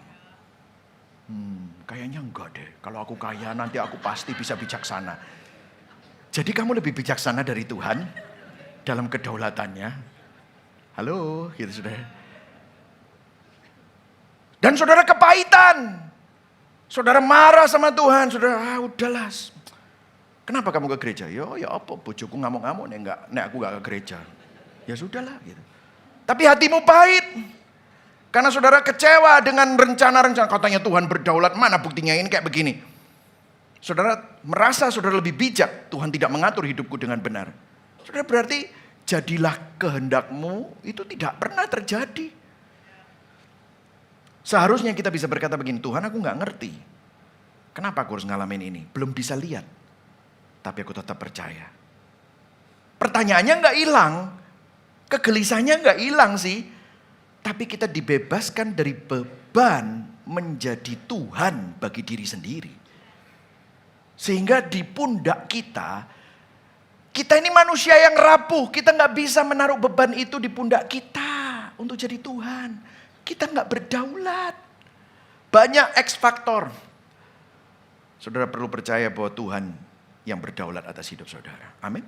Kayaknya enggak deh. Kalau aku kaya nanti aku pasti bisa bijaksana. Jadi kamu lebih bijaksana dari Tuhan dalam kedaulatannya. Halo, gitu sudah. Dan saudara kepahitan. Saudara marah sama Tuhan. Saudara, udahlah. Kenapa kamu ke gereja? Ya apa, bojoku ngamuk-ngamuk nek aku gak ke gereja. Ya sudahlah gitu. Tapi hatimu pahit. Karena saudara kecewa dengan rencana-rencana. Katanya Tuhan berdaulat. Mana buktinya ini kayak begini. Saudara merasa saudara lebih bijak. Tuhan tidak mengatur hidupku dengan benar. Saudara berarti jadilah kehendakmu itu tidak pernah terjadi. Seharusnya kita bisa berkata begini. Tuhan aku gak ngerti. Kenapa aku harus ngalamin ini? Belum bisa lihat. Tapi aku tetap percaya. Pertanyaannya gak hilang. Kegelisahannya nggak hilang sih. Tapi kita dibebaskan dari beban menjadi Tuhan bagi diri sendiri. Sehingga di pundak kita ini manusia yang rapuh. Kita nggak bisa menaruh beban itu di pundak kita untuk jadi Tuhan. Kita nggak berdaulat. Banyak X faktor. Saudara perlu percaya bahwa Tuhan yang berdaulat atas hidup saudara. Amin.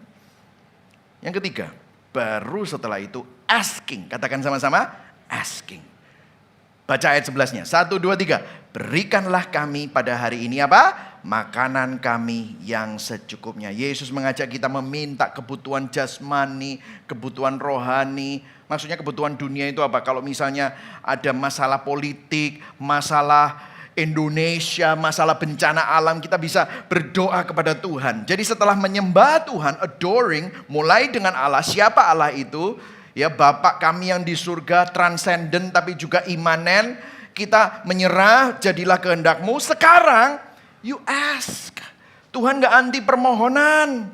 Yang ketiga. Baru setelah itu asking. Katakan sama-sama, asking. Baca ayat 11-nya. 1, 2, 3. Berikanlah kami pada hari ini apa? Makanan kami yang secukupnya. Yesus mengajak kita meminta kebutuhan jasmani, kebutuhan rohani. Maksudnya kebutuhan dunia itu apa? Kalau misalnya ada masalah politik, masalah Indonesia, masalah bencana alam, kita bisa berdoa kepada Tuhan. Jadi setelah menyembah Tuhan, adoring, mulai dengan Allah. Siapa Allah itu? Ya, Bapa kami yang di surga, transcendent tapi juga imanen. Kita menyerah, jadilah kehendakmu. Sekarang, you ask. Tuhan gak anti permohonan.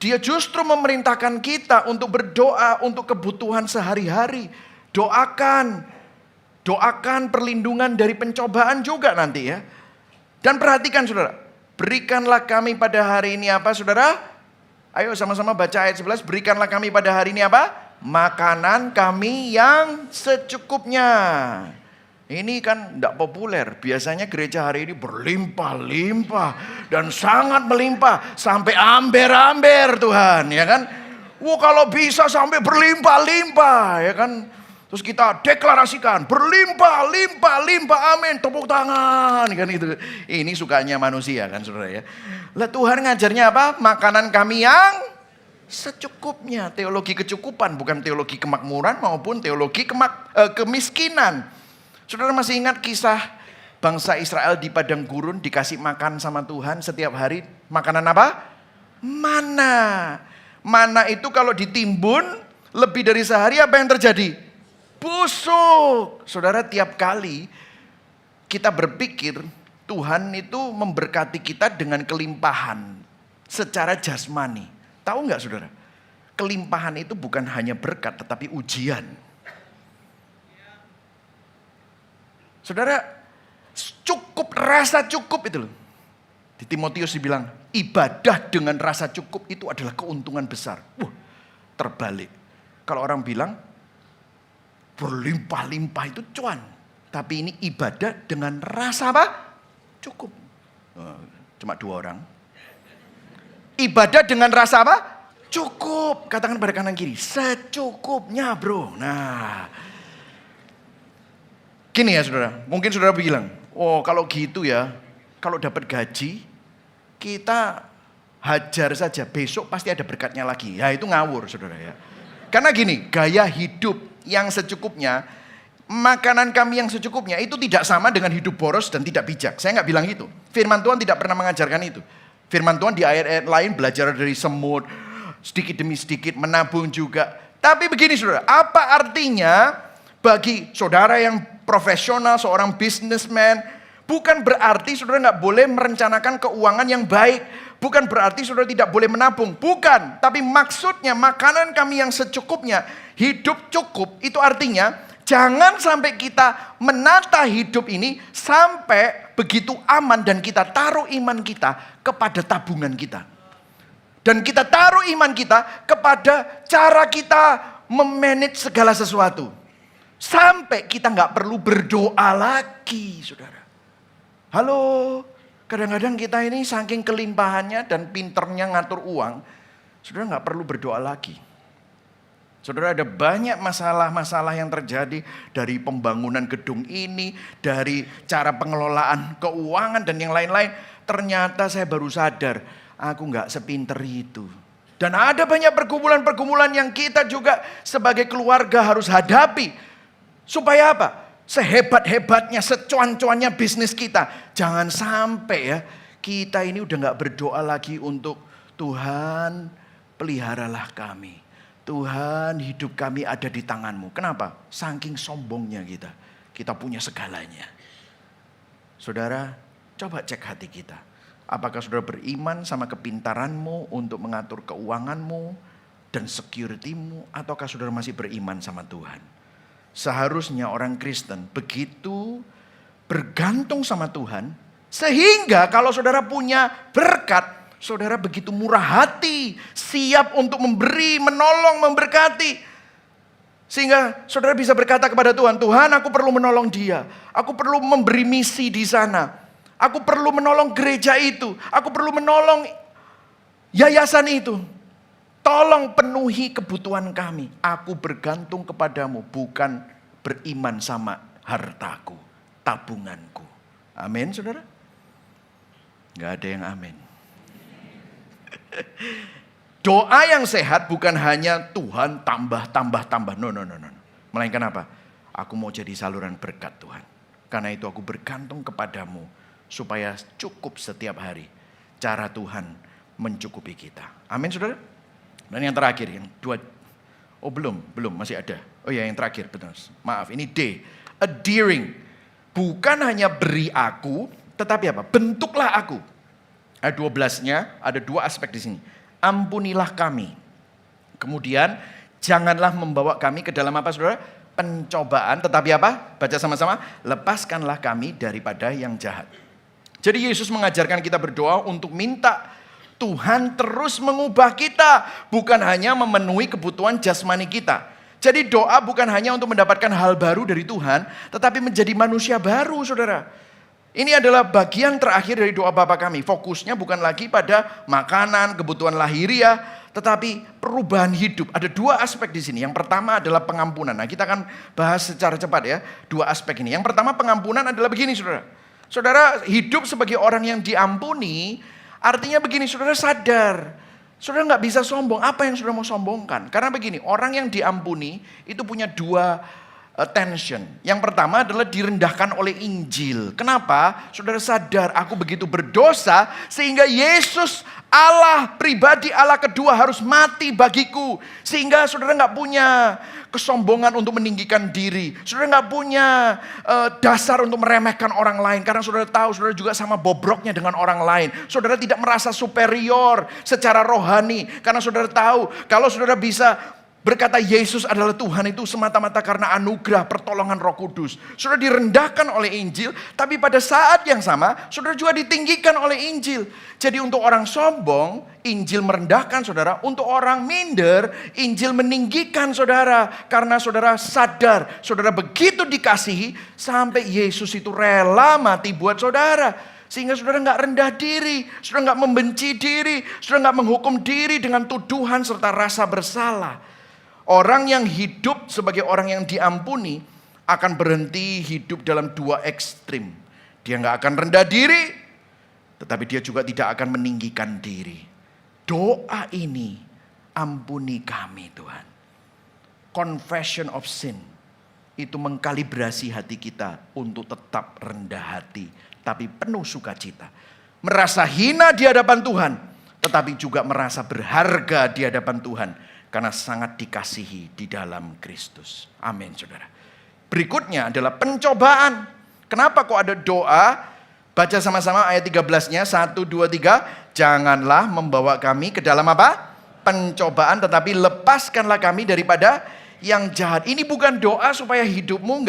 Dia justru memerintahkan kita untuk berdoa untuk kebutuhan sehari-hari. Doakan perlindungan dari pencobaan juga nanti ya. Dan perhatikan saudara. Berikanlah kami pada hari ini apa saudara? Ayo sama-sama baca ayat 11. Berikanlah kami pada hari ini apa? Makanan kami yang secukupnya. Ini kan tidak populer. Biasanya gereja hari ini berlimpah-limpah. Dan sangat melimpah. Sampai amber-amber Tuhan. Ya kan? Wah kalau bisa sampai berlimpah-limpah. Ya kan? Terus kita deklarasikan berlimpah, limpah, limpah, amin, tepuk tangan kan itu. Ini sukanya manusia kan saudara ya. Lah Tuhan ngajarnya apa? Makanan kami yang secukupnya. Teologi kecukupan, bukan teologi kemakmuran maupun teologi kemiskinan. Saudara masih ingat kisah bangsa Israel di padang gurun dikasih makan sama Tuhan setiap hari? Makanan apa? Mana. Mana itu kalau ditimbun lebih dari sehari apa yang terjadi? Busuk. Saudara tiap kali kita berpikir Tuhan itu memberkati kita dengan kelimpahan secara jasmani. Tahu nggak saudara? Kelimpahan itu bukan hanya berkat tetapi ujian. Saudara cukup, rasa cukup itu loh. Di Timotius dibilang ibadah dengan rasa cukup itu adalah keuntungan besar. Terbalik. Kalau orang bilang berlimpah-limpah itu cuan. Tapi ini ibadah dengan rasa apa? Cukup. Cuma 2 orang. Ibadah dengan rasa apa? Cukup. Katakan pada kanan kiri. Secukupnya bro. Nah. Gini ya saudara, mungkin saudara bilang, oh kalau gitu ya, kalau dapat gaji, kita hajar saja, besok pasti ada berkatnya lagi. Ya itu ngawur saudara ya. Karena gini, gaya hidup yang secukupnya, makanan kami yang secukupnya itu tidak sama dengan hidup boros dan tidak bijak. Saya nggak bilang itu. Firman Tuhan tidak pernah mengajarkan itu. Firman Tuhan di ayat-ayat lain belajar dari semut, sedikit demi sedikit menabung juga. Tapi begini saudara, apa artinya bagi saudara yang profesional, seorang businessman, bukan berarti saudara nggak boleh merencanakan keuangan yang baik. Bukan berarti saudara tidak boleh menabung. Bukan, tapi maksudnya makanan kami yang secukupnya, hidup cukup, itu artinya jangan sampai kita menata hidup ini sampai begitu aman dan kita taruh iman kita kepada tabungan kita. Dan kita taruh iman kita kepada cara kita memanage segala sesuatu. Sampai kita nggak perlu berdoa lagi, saudara. Halo, kadang-kadang kita ini saking kelimpahannya dan pinternya ngatur uang, saudara nggak perlu berdoa lagi. Saudara, ada banyak masalah-masalah yang terjadi dari pembangunan gedung ini, dari cara pengelolaan keuangan dan yang lain-lain. Ternyata saya baru sadar, aku nggak sepinter itu. Dan ada banyak pergumulan-pergumulan yang kita juga sebagai keluarga harus hadapi. Supaya apa? Sehebat-hebatnya, secuan-cuannya bisnis kita. Jangan sampai ya, kita ini udah nggak berdoa lagi untuk Tuhan, peliharalah kami. Tuhan, hidup kami ada di tangan-Mu. Kenapa? Saking sombongnya kita. Kita punya segalanya. Saudara, coba cek hati kita. Apakah saudara beriman sama kepintaran-Mu untuk mengatur keuangan-Mu dan security-Mu? Ataukah saudara masih beriman sama Tuhan? Seharusnya orang Kristen begitu bergantung sama Tuhan. Sehingga kalau saudara punya berkat, saudara begitu murah hati, siap untuk memberi, menolong, memberkati. Sehingga saudara bisa berkata kepada Tuhan, Tuhan aku perlu menolong dia. Aku perlu memberi misi di sana. Aku perlu menolong gereja itu. Aku perlu menolong yayasan itu. Tolong penuhi kebutuhan kami. Aku bergantung kepadamu, bukan beriman sama hartaku, tabunganku. Amin saudara? Gak ada yang amin. Doa yang sehat bukan hanya Tuhan tambah. No. Melainkan apa? Aku mau jadi saluran berkat Tuhan. Karena itu aku bergantung kepadamu supaya cukup setiap hari. Cara Tuhan mencukupi kita. Amin saudara? Dan yang terakhir, yang dua. Oh belum, masih ada. Oh ya yang terakhir, benar. Maaf, ini D. Adhering. Bukan hanya beri aku, tetapi apa? Bentuklah aku. Ayat 12-nya ada dua aspek di sini. Ampunilah kami. Kemudian janganlah membawa kami ke dalam apa saudara? Pencobaan. Tetapi apa? Baca sama-sama. Lepaskanlah kami daripada yang jahat. Jadi Yesus mengajarkan kita berdoa untuk minta Tuhan terus mengubah kita. Bukan hanya memenuhi kebutuhan jasmani kita. Jadi doa bukan hanya untuk mendapatkan hal baru dari Tuhan. Tetapi menjadi manusia baru saudara. Ini adalah bagian terakhir dari doa Bapa kami. Fokusnya bukan lagi pada makanan, kebutuhan lahiriah. Tetapi perubahan hidup. Ada dua aspek di sini. Yang pertama adalah pengampunan. Nah kita akan bahas secara cepat ya. Dua aspek ini. Yang pertama pengampunan adalah begini saudara. Saudara hidup sebagai orang yang diampuni. Artinya begini, saudara sadar. Saudara nggak bisa sombong. Apa yang saudara mau sombongkan? Karena begini, orang yang diampuni itu punya dua tension. Yang pertama adalah direndahkan oleh Injil. Kenapa? Saudara sadar, aku begitu berdosa sehingga Yesus Allah pribadi, Allah kedua harus mati bagiku. Sehingga saudara nggak punya kesombongan untuk meninggikan diri. Saudara nggak punya dasar untuk meremehkan orang lain. Karena saudara tahu, saudara juga sama bobroknya dengan orang lain. Saudara tidak merasa superior secara rohani. Karena saudara tahu, kalau saudara bisa berkata Yesus adalah Tuhan itu semata-mata karena anugerah pertolongan Roh Kudus. Saudara direndahkan oleh Injil, tapi pada saat yang sama saudara juga ditinggikan oleh Injil. Jadi untuk orang sombong, Injil merendahkan saudara. Untuk orang minder, Injil meninggikan saudara. Karena saudara sadar, saudara begitu dikasihi sampai Yesus itu rela mati buat saudara. Sehingga saudara gak rendah diri, saudara gak membenci diri, saudara gak menghukum diri dengan tuduhan serta rasa bersalah. Orang yang hidup sebagai orang yang diampuni akan berhenti hidup dalam dua ekstrim. Dia nggak akan rendah diri, tetapi dia juga tidak akan meninggikan diri. Doa ini, ampuni kami Tuhan. Confession of sin itu mengkalibrasi hati kita untuk tetap rendah hati, tapi penuh sukacita. Merasa hina di hadapan Tuhan, tetapi juga merasa berharga di hadapan Tuhan karena sangat dikasihi di dalam Kristus. Amin, saudara. Berikutnya adalah pencobaan. Kenapa kok ada doa? Baca sama-sama ayat 13-nya. 1, 2, 3. Janganlah membawa kami ke dalam apa? Pencobaan, tetapi lepaskanlah kami daripada yang jahat. Ini bukan doa supaya hidupmu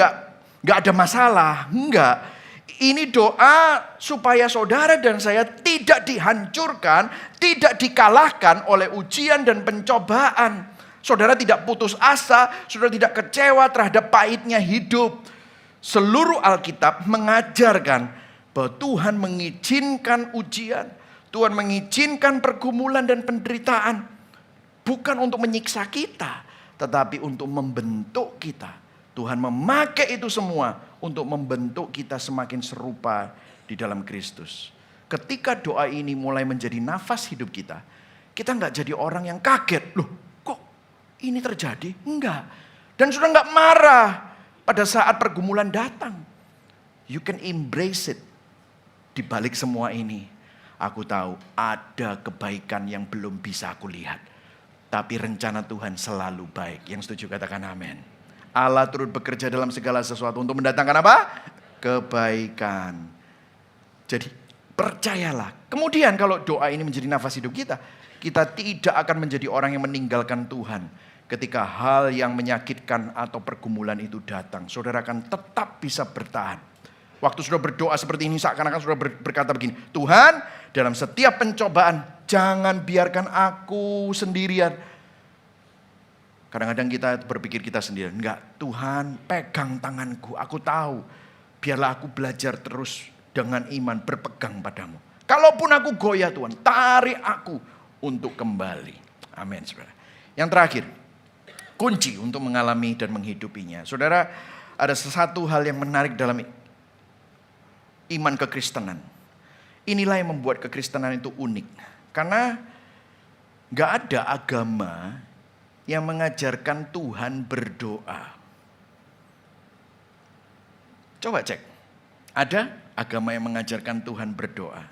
nggak ada masalah. Enggak. Ini doa supaya saudara dan saya tidak dihancurkan, tidak dikalahkan oleh ujian dan pencobaan. Saudara tidak putus asa, saudara tidak kecewa terhadap pahitnya hidup. Seluruh Alkitab mengajarkan bahwa Tuhan mengizinkan ujian, Tuhan mengizinkan pergumulan dan penderitaan. Bukan untuk menyiksa kita, tetapi untuk membentuk kita. Tuhan memakai itu semua untuk membentuk kita semakin serupa di dalam Kristus. Ketika doa ini mulai menjadi nafas hidup kita, kita nggak jadi orang yang kaget. Loh, kok ini terjadi? Enggak. Dan sudah nggak marah pada saat pergumulan datang. You can embrace it. Di balik semua ini, aku tahu ada kebaikan yang belum bisa aku lihat. Tapi rencana Tuhan selalu baik. Yang setuju katakan amin. Allah turut bekerja dalam segala sesuatu untuk mendatangkan apa? Kebaikan. Jadi percayalah. Kemudian kalau doa ini menjadi nafas hidup kita, kita tidak akan menjadi orang yang meninggalkan Tuhan. Ketika hal yang menyakitkan atau pergumulan itu datang, saudara akan tetap bisa bertahan. Waktu sudah berdoa seperti ini, seakan-akan sudah berkata begini, Tuhan, dalam setiap pencobaan, jangan biarkan aku sendirian. Kadang-kadang kita berpikir kita sendirian. Enggak, Tuhan pegang tanganku, aku tahu. Biarlah aku belajar terus dengan iman berpegang padamu. Kalaupun aku goyah Tuhan, tarik aku untuk kembali. Amin, saudara. Yang terakhir, kunci untuk mengalami dan menghidupinya. Saudara, ada sesuatu hal yang menarik dalam iman kekristenan. Inilah yang membuat kekristenan itu unik. Karena gak ada agama yang mengajarkan Tuhan berdoa. Coba cek. Ada agama yang mengajarkan Tuhan berdoa.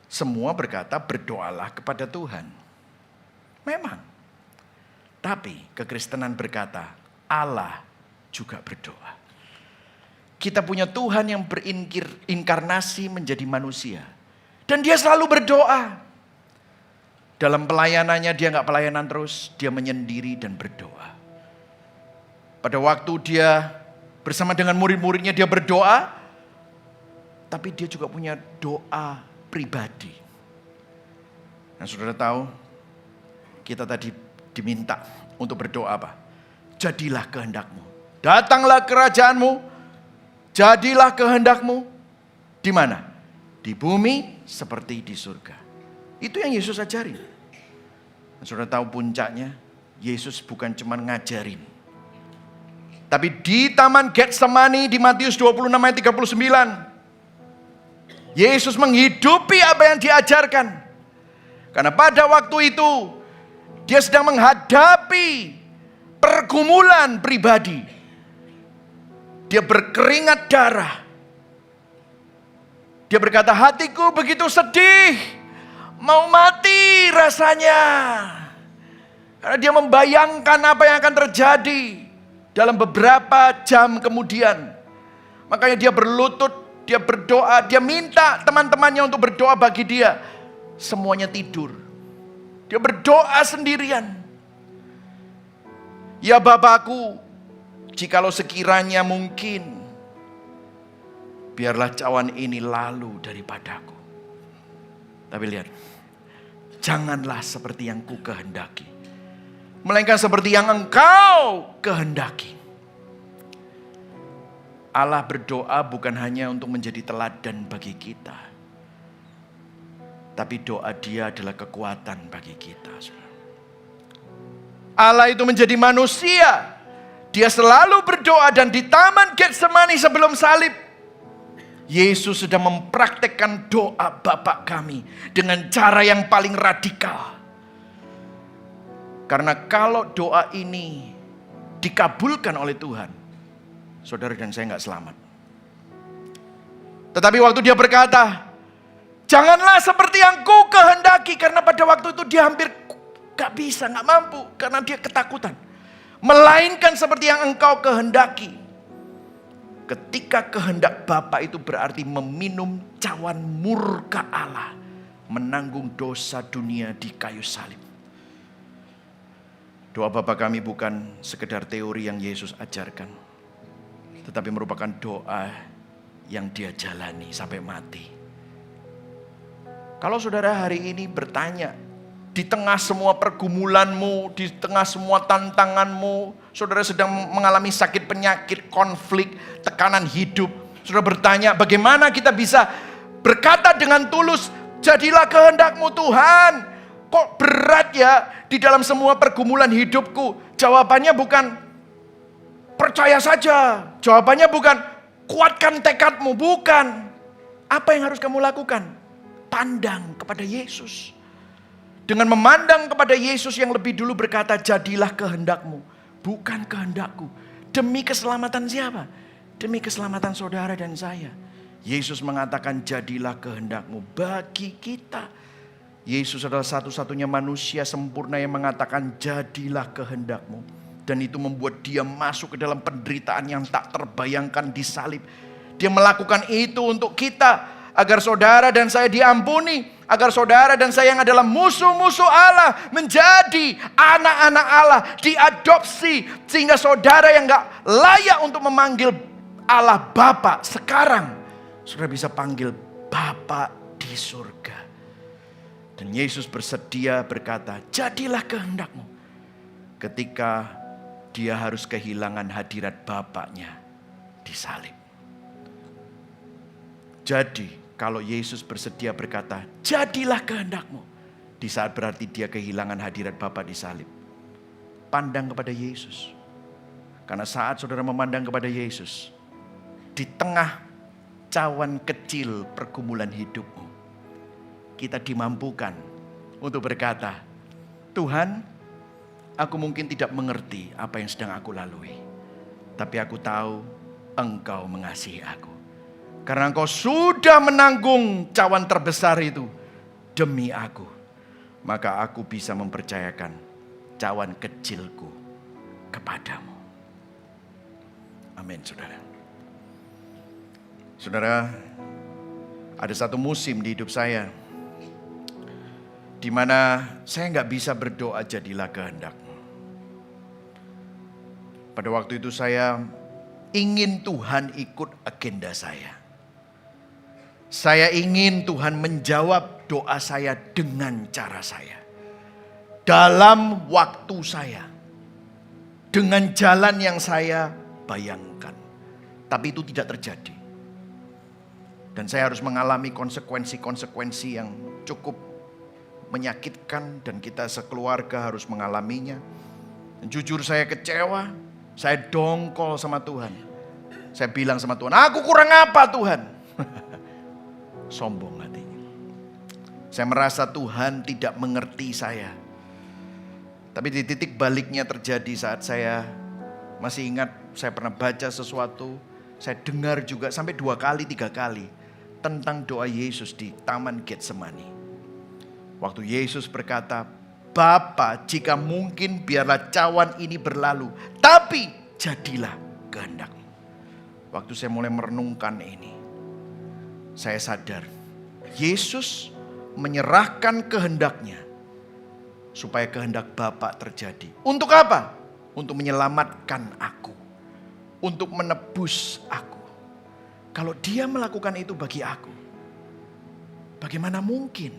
Semua berkata berdoalah kepada Tuhan. Memang. Tapi kekristenan berkata Allah juga berdoa. Kita punya Tuhan yang berinkarnasi menjadi manusia. Dan dia selalu berdoa. Dalam pelayanannya dia gak pelayanan terus. Dia menyendiri dan berdoa. Pada waktu dia bersama dengan murid-muridnya dia berdoa. Tapi dia juga punya doa pribadi. Nah saudara tahu. Kita tadi diminta untuk berdoa apa? Jadilah kehendakmu. Datanglah kerajaanmu. Jadilah kehendakmu di mana? Di bumi seperti di surga. Itu yang Yesus ajarin. Saudara tahu puncaknya, Yesus bukan cuma ngajarin. Tapi di Taman Getsemani di Matius 26 ayat 39, Yesus menghidupi apa yang diajarkan. Karena pada waktu itu dia sedang menghadapi pergumulan pribadi. Dia berkeringat darah. Dia berkata, hatiku begitu sedih. Mau mati rasanya. Karena dia membayangkan apa yang akan terjadi dalam beberapa jam kemudian. Makanya dia berlutut, dia berdoa, dia minta teman-temannya untuk berdoa bagi dia. Semuanya tidur. Dia berdoa sendirian. Ya Bapakku, jikalau sekiranya mungkin, biarlah cawan ini lalu daripadaku. Tapi lihat, janganlah seperti yang ku kehendaki, melainkan seperti yang engkau kehendaki. Allah berdoa bukan hanya untuk menjadi teladan bagi kita, tapi doa dia adalah kekuatan bagi kita. Allah itu menjadi manusia. Dia selalu berdoa dan di Taman Getsemani sebelum salib, Yesus sedang mempraktekkan doa Bapa kami dengan cara yang paling radikal. Karena kalau doa ini dikabulkan oleh Tuhan, saudara dan saya nggak selamat. Tetapi waktu dia berkata, janganlah seperti yang ku kehendaki. Karena pada waktu itu dia hampir gak bisa, gak mampu. Karena dia ketakutan. Melainkan seperti yang engkau kehendaki. Ketika kehendak Bapa itu berarti meminum cawan murka Allah. Menanggung dosa dunia di kayu salib. Doa Bapa kami bukan sekedar teori yang Yesus ajarkan. Tetapi merupakan doa yang dia jalani sampai mati. Kalau saudara hari ini bertanya, di tengah semua pergumulanmu, di tengah semua tantanganmu, saudara sedang mengalami sakit penyakit, konflik, tekanan hidup. Saudara bertanya, bagaimana kita bisa berkata dengan tulus, jadilah kehendak-Mu Tuhan. Kok berat ya di dalam semua pergumulan hidupku? Jawabannya bukan percaya saja. Jawabannya bukan kuatkan tekadmu, bukan. Apa yang harus kamu lakukan? Pandang kepada Yesus. Dengan memandang kepada Yesus yang lebih dulu berkata, jadilah kehendak-Mu, bukan kehendak-Ku. Demi keselamatan siapa? Demi keselamatan saudara dan saya. Yesus mengatakan, jadilah kehendak-Mu bagi kita. Yesus adalah satu-satunya manusia sempurna yang mengatakan, jadilah kehendak-Mu. Dan itu membuat dia masuk ke dalam penderitaan yang tak terbayangkan di salib. Dia melakukan itu untuk kita, agar saudara dan saya diampuni, agar saudara dan saya yang adalah musuh-musuh Allah menjadi anak-anak Allah, diadopsi, sehingga saudara yang gak layak untuk memanggil Allah Bapa sekarang, saudara bisa panggil Bapa di surga. Dan Yesus bersedia berkata, jadilah kehendak-Mu. Ketika dia harus kehilangan hadirat Bapaknya di salib. Jadi kalau Yesus bersedia berkata, jadilah kehendak-Mu, di saat berarti dia kehilangan hadirat Bapa di salib. Pandang kepada Yesus. Karena saat saudara memandang kepada Yesus, di tengah cawan kecil pergumulan hidupmu, kita dimampukan untuk berkata, Tuhan, aku mungkin tidak mengerti apa yang sedang aku lalui. Tapi aku tahu Engkau mengasihi aku. Karena Engkau sudah menanggung cawan terbesar itu demi aku. Maka aku bisa mempercayakan cawan kecilku kepadamu. Amin, saudara. Saudara, ada satu musim di hidup saya di mana saya nggak bisa berdoa jadilah kehendak-Mu. Pada waktu itu saya ingin Tuhan ikut agenda saya. Saya ingin Tuhan menjawab doa saya dengan cara saya. Dalam waktu saya. Dengan jalan yang saya bayangkan. Tapi itu tidak terjadi. Dan saya harus mengalami konsekuensi-konsekuensi yang cukup menyakitkan. Dan kita sekeluarga harus mengalaminya. Dan jujur saya kecewa. Saya dongkol sama Tuhan. Saya bilang sama Tuhan, aku kurang apa Tuhan? Sombong hatinya. Saya merasa Tuhan tidak mengerti saya. Tapi di titik baliknya terjadi saat saya masih ingat, saya pernah baca sesuatu, saya dengar juga sampai 2 kali, 3 kali tentang doa Yesus di Taman Getsemani. Waktu Yesus berkata, Bapa, jika mungkin biarlah cawan ini berlalu, tapi jadilah kehendak-Mu. Waktu saya mulai merenungkan ini, saya sadar Yesus menyerahkan kehendak-Nya supaya kehendak Bapa terjadi. Untuk apa? Untuk menyelamatkan aku. Untuk menebus aku. Kalau Dia melakukan itu bagi aku, bagaimana mungkin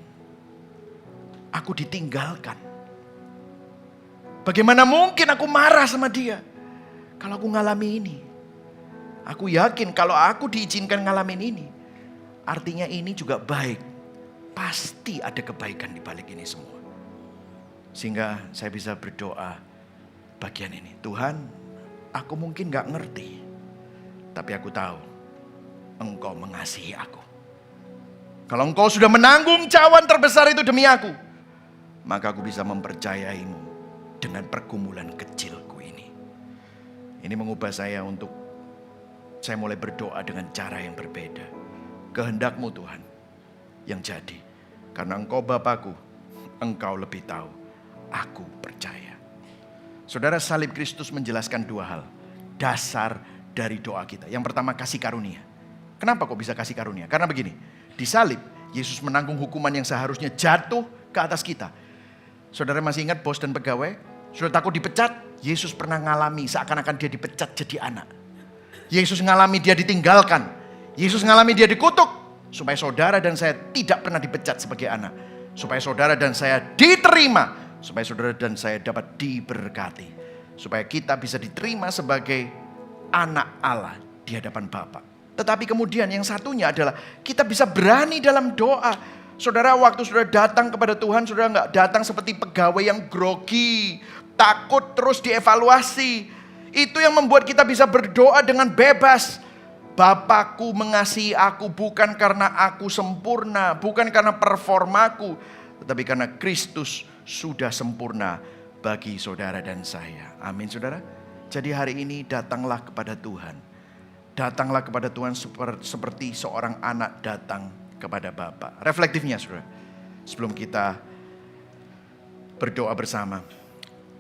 aku ditinggalkan? Bagaimana mungkin aku marah sama Dia kalau aku ngalami ini? Aku yakin kalau aku diizinkan ngalamin ini, artinya ini juga baik. Pasti ada kebaikan di balik ini semua. Sehingga saya bisa berdoa bagian ini. Tuhan, Aku mungkin gak ngerti, tapi aku tahu Engkau mengasihi aku. Kalau Engkau sudah menanggung cawan terbesar itu demi aku, maka aku bisa mempercayaimu dengan pergumulan kecilku ini. Ini mengubah saya untuk saya mulai berdoa dengan cara yang berbeda. Kehendak-Mu Tuhan yang jadi. Karena Engkau Bapakku, Engkau lebih tahu. Aku percaya. Saudara, salib Kristus menjelaskan dua hal. Dasar dari doa kita. Yang pertama, kasih karunia. Kenapa kok bisa kasih karunia? Karena begini, di salib Yesus menanggung hukuman yang seharusnya jatuh ke atas kita. Saudara masih ingat bos dan pegawai? Sudah takut dipecat? Yesus pernah ngalami seakan-akan dia dipecat jadi anak. Yesus ngalami dia ditinggalkan. Yesus ngalami dia dikutuk. Supaya saudara dan saya tidak pernah dipecat sebagai anak. Supaya saudara dan saya diterima. Supaya saudara dan saya dapat diberkati. Supaya kita bisa diterima sebagai anak Allah di hadapan Bapa. Tetapi kemudian yang satunya adalah kita bisa berani dalam doa. Saudara, waktu saudara datang kepada Tuhan, saudara nggak datang seperti pegawai yang grogi, takut terus dievaluasi. Itu yang membuat kita bisa berdoa dengan bebas. Bapakku mengasihi aku bukan karena aku sempurna, bukan karena performaku, tetapi karena Kristus sudah sempurna bagi saudara dan saya. Amin saudara. Jadi hari ini datanglah kepada Tuhan. Datanglah kepada Tuhan seperti seorang anak datang kepada Bapa. Reflektifnya saudara. Sebelum kita berdoa bersama.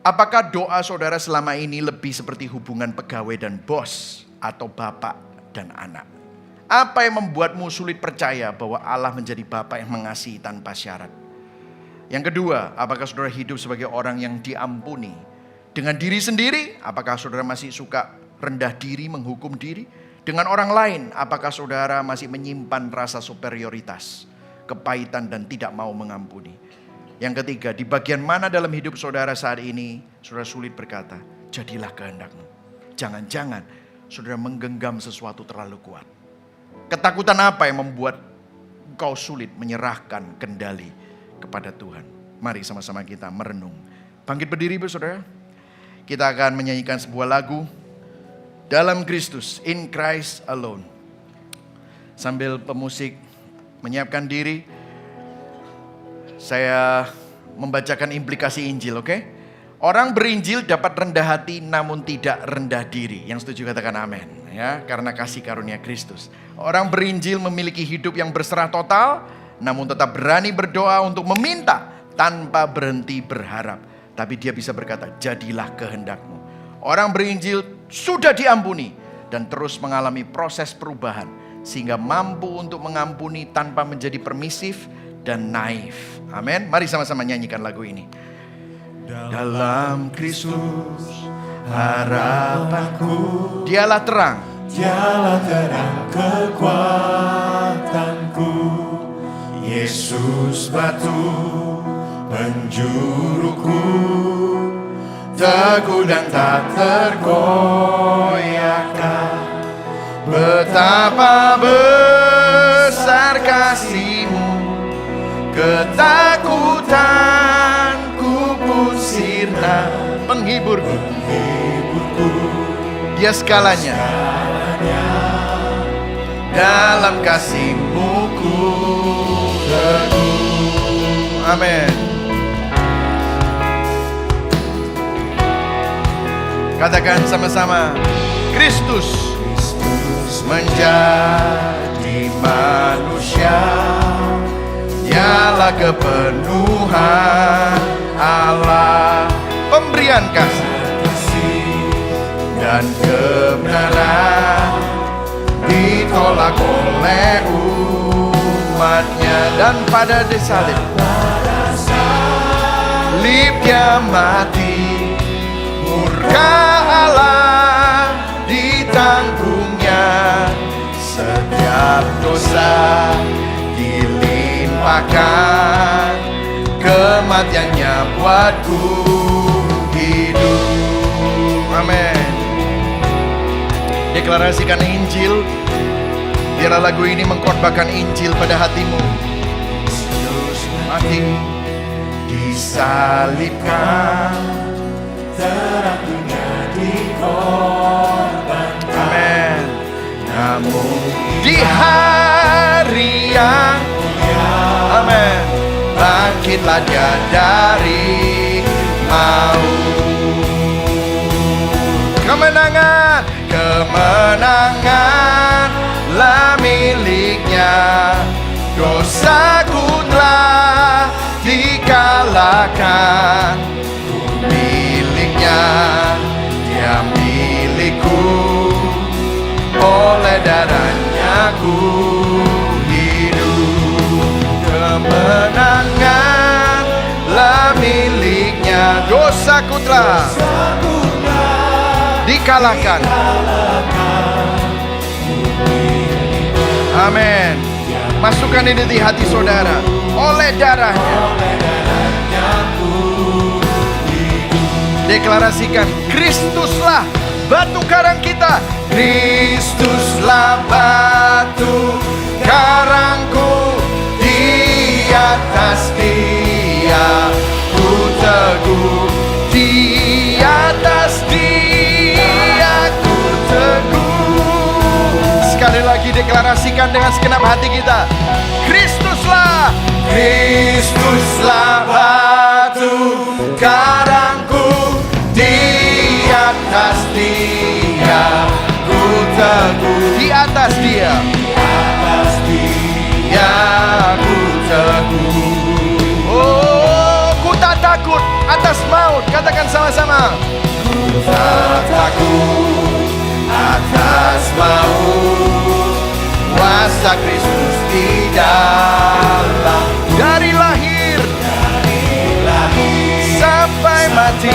Apakah doa saudara selama ini lebih seperti hubungan pegawai dan bos atau bapak dan anak? Apa yang membuatmu sulit percaya bahwa Allah menjadi Bapa yang mengasihi tanpa syarat? Yang kedua, apakah saudara hidup sebagai orang yang diampuni dengan diri sendiri? Apakah saudara masih suka rendah diri, menghukum diri? Dengan orang lain, apakah saudara masih menyimpan rasa superioritas, kepahitan dan tidak mau mengampuni? Yang ketiga, di bagian mana dalam hidup saudara saat ini saudara sulit berkata, jadilah kehendak-Mu? Jangan-jangan saudara menggenggam sesuatu terlalu kuat. Ketakutan apa yang membuat engkau sulit menyerahkan kendali kepada Tuhan? Mari sama-sama kita merenung. Bangkit berdiri saudara. Kita akan menyanyikan sebuah lagu, Dalam Kristus, In Christ Alone. Sambil pemusik menyiapkan diri, saya membacakan implikasi Injil, oke? Orang berinjil dapat rendah hati namun tidak rendah diri. Yang setuju katakan amin. Ya, karena kasih karunia Kristus. Orang berinjil memiliki hidup yang berserah total, namun tetap berani berdoa untuk meminta tanpa berhenti berharap. Tapi dia bisa berkata, jadilah kehendak-Mu. Orang berinjil sudah diampuni dan terus mengalami proses perubahan sehingga mampu untuk mengampuni tanpa menjadi permisif dan naif. Amin. Mari sama-sama nyanyikan lagu ini. Dalam Kristus harapanku, Dialah terang, Dialah terang kekuatanku. Yesus batu penjuruku, teguh dan tak tergoyahkan. Betapa besar kasih-Mu, ketakutanku pun sirna. penghiburku. Dia segalanya. Dalam kasih-Mu ku teguh. Amin. Katakan sama-sama, Kristus menjadi manusia, Dialah kepenuhan Allah, pemberian kasih dan kebenaran ditolak oleh umatnya, dan pada salib Dia mati, murka Allah ditanggungnya, setiap dosa dilimpahkan, kematiannya buatku hidup. Amin. Deklarasikan Injil. Biarlah lagu ini mengkhotbahkan Injil pada hatimu. Yesus mati, disalibkan, terang dunia di Amin. Namun di hari yang mulia, amin, bangkitlah dia dari maut. Kemenangan, kemenangan lah miliknya. Dosaku telah dikalahkan. Ku miliknya, dia milikku. Oleh darahnya ku hidup. Kemenangan lah miliknya. Dosaku telah dikalahkan. Amin. Masukkan ini di hati saudara. Oleh darahnya. Deklarasikan, Kristuslah batu karang kita. Kristuslah batu karangku. Di atas Dia ku teguh. Di atas Dia ku teguh. Sekali lagi deklarasikan dengan segenap hati kita. Kristuslah, Kristuslah batu karangku. Di atas Dia ku teguh. Di atas Dia, di atas Dia ku teguh. Oh, ku tak takut atas maut. Katakan sama-sama. Ku tak takut atas maut. Kuasa Kristus di dalam. Dari lahir sampai mati,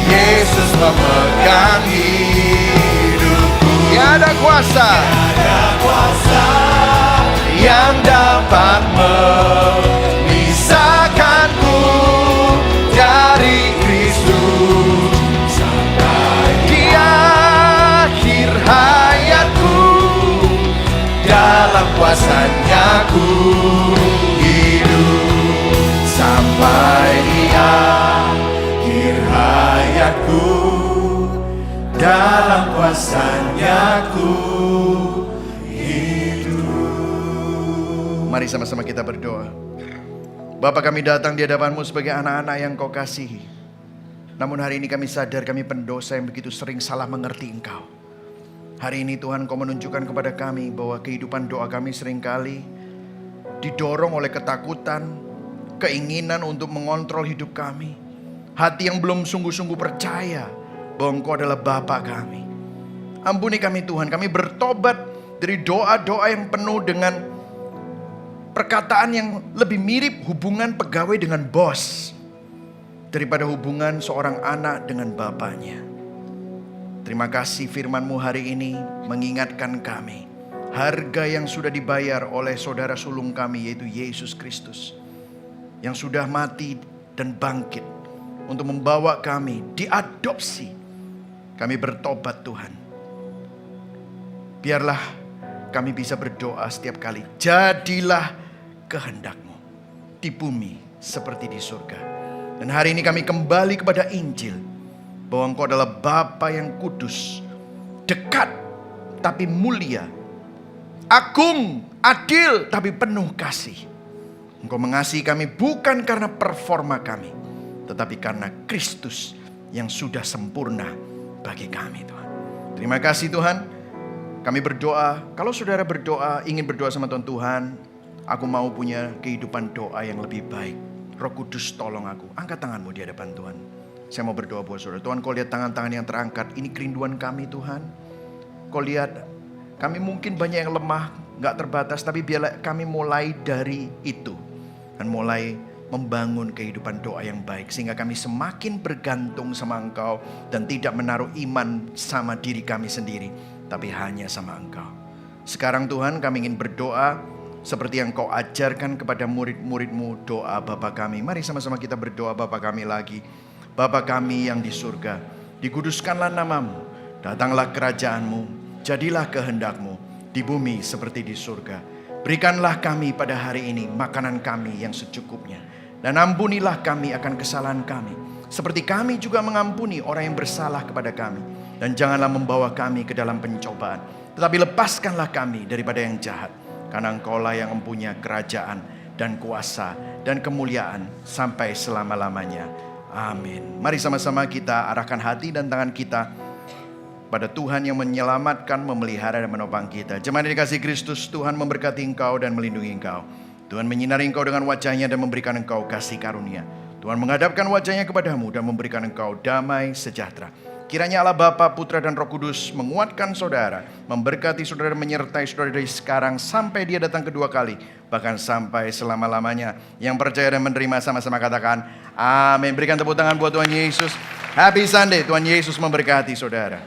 Yesus memegang hidupku. Tiada kuasa yang dapat memisahkanku dari Kristus. Sampai di akhir hayatku, dalam kuasa-Nya ku hidup. Sampai di akhir hayatku, dalam kuasa-Nya ku hidup. Mari sama-sama kita berdoa. Bapa, kami datang di hadapan-Mu sebagai anak-anak yang Kau kasihi. Namun hari ini kami sadar kami pendosa yang begitu sering salah mengerti Engkau. Hari ini Tuhan, Kau menunjukkan kepada kami bahwa kehidupan doa kami seringkali didorong oleh ketakutan, keinginan untuk mengontrol hidup kami. Hati yang belum sungguh-sungguh percaya bahwa Engkau adalah Bapa kami. Ampuni kami Tuhan, kami bertobat dari doa-doa yang penuh dengan perkataan yang lebih mirip hubungan pegawai dengan bos daripada hubungan seorang anak dengan bapaknya. Terima kasih firman-Mu hari ini mengingatkan kami harga yang sudah dibayar oleh saudara sulung kami, yaitu Yesus Kristus, yang sudah mati dan bangkit untuk membawa kami diadopsi. Kami bertobat Tuhan. Biarlah kami bisa berdoa setiap kali, jadilah kehendak-Mu di bumi seperti di surga. Dan hari ini kami kembali kepada Injil, bahwa Engkau adalah Bapa yang kudus, dekat tapi mulia, agung, adil tapi penuh kasih. Engkau mengasihi kami bukan karena performa kami, tetapi karena Kristus yang sudah sempurna bagi kami Tuhan. Terima kasih Tuhan. Kami berdoa, kalau saudara berdoa, ingin berdoa sama Tuhan, aku mau punya kehidupan doa yang lebih baik. Roh Kudus tolong aku. Angkat tanganmu di hadapan Tuhan. Saya mau berdoa buat saudara. Tuhan, Kau lihat tangan-tangan yang terangkat. Ini kerinduan kami Tuhan. Kau lihat kami mungkin banyak yang lemah, gak terbatas. Tapi biarlah kami mulai dari itu. Dan mulai membangun kehidupan doa yang baik. Sehingga kami semakin bergantung sama Engkau. Dan tidak menaruh iman sama diri kami sendiri. Tapi hanya sama Engkau. Sekarang Tuhan, kami ingin berdoa seperti yang Kau ajarkan kepada murid-murid-Mu, doa Bapa kami. Mari sama-sama kita berdoa Bapa kami lagi. Bapa kami yang di surga, dikuduskanlah nama-Mu, datanglah kerajaan-Mu, jadilah kehendak-Mu di bumi seperti di surga. Berikanlah kami pada hari ini makanan kami yang secukupnya, dan ampunilah kami akan kesalahan kami, seperti kami juga mengampuni orang yang bersalah kepada kami. Dan janganlah membawa kami ke dalam pencobaan, tetapi lepaskanlah kami daripada yang jahat. Karena Engkaulah yang mempunyai kerajaan dan kuasa dan kemuliaan sampai selama-lamanya. Amin. Mari sama-sama kita arahkan hati dan tangan kita pada Tuhan yang menyelamatkan, memelihara dan menopang kita. Jemaat yang dikasihi Kristus, Tuhan memberkati engkau dan melindungi engkau. Tuhan menyinari engkau dengan wajahnya dan memberikan engkau kasih karunia. Tuhan menghadapkan wajahnya kepadamu dan memberikan engkau damai sejahtera. Kiranya Allah Bapa, Putra dan Roh Kudus menguatkan saudara, memberkati saudara, menyertai saudara dari sekarang sampai dia datang kedua kali, bahkan sampai selama-lamanya. Yang percaya dan menerima sama-sama katakan amin. Berikan tepuk tangan buat Tuhan Yesus. Happy Sunday, Tuhan Yesus memberkati saudara.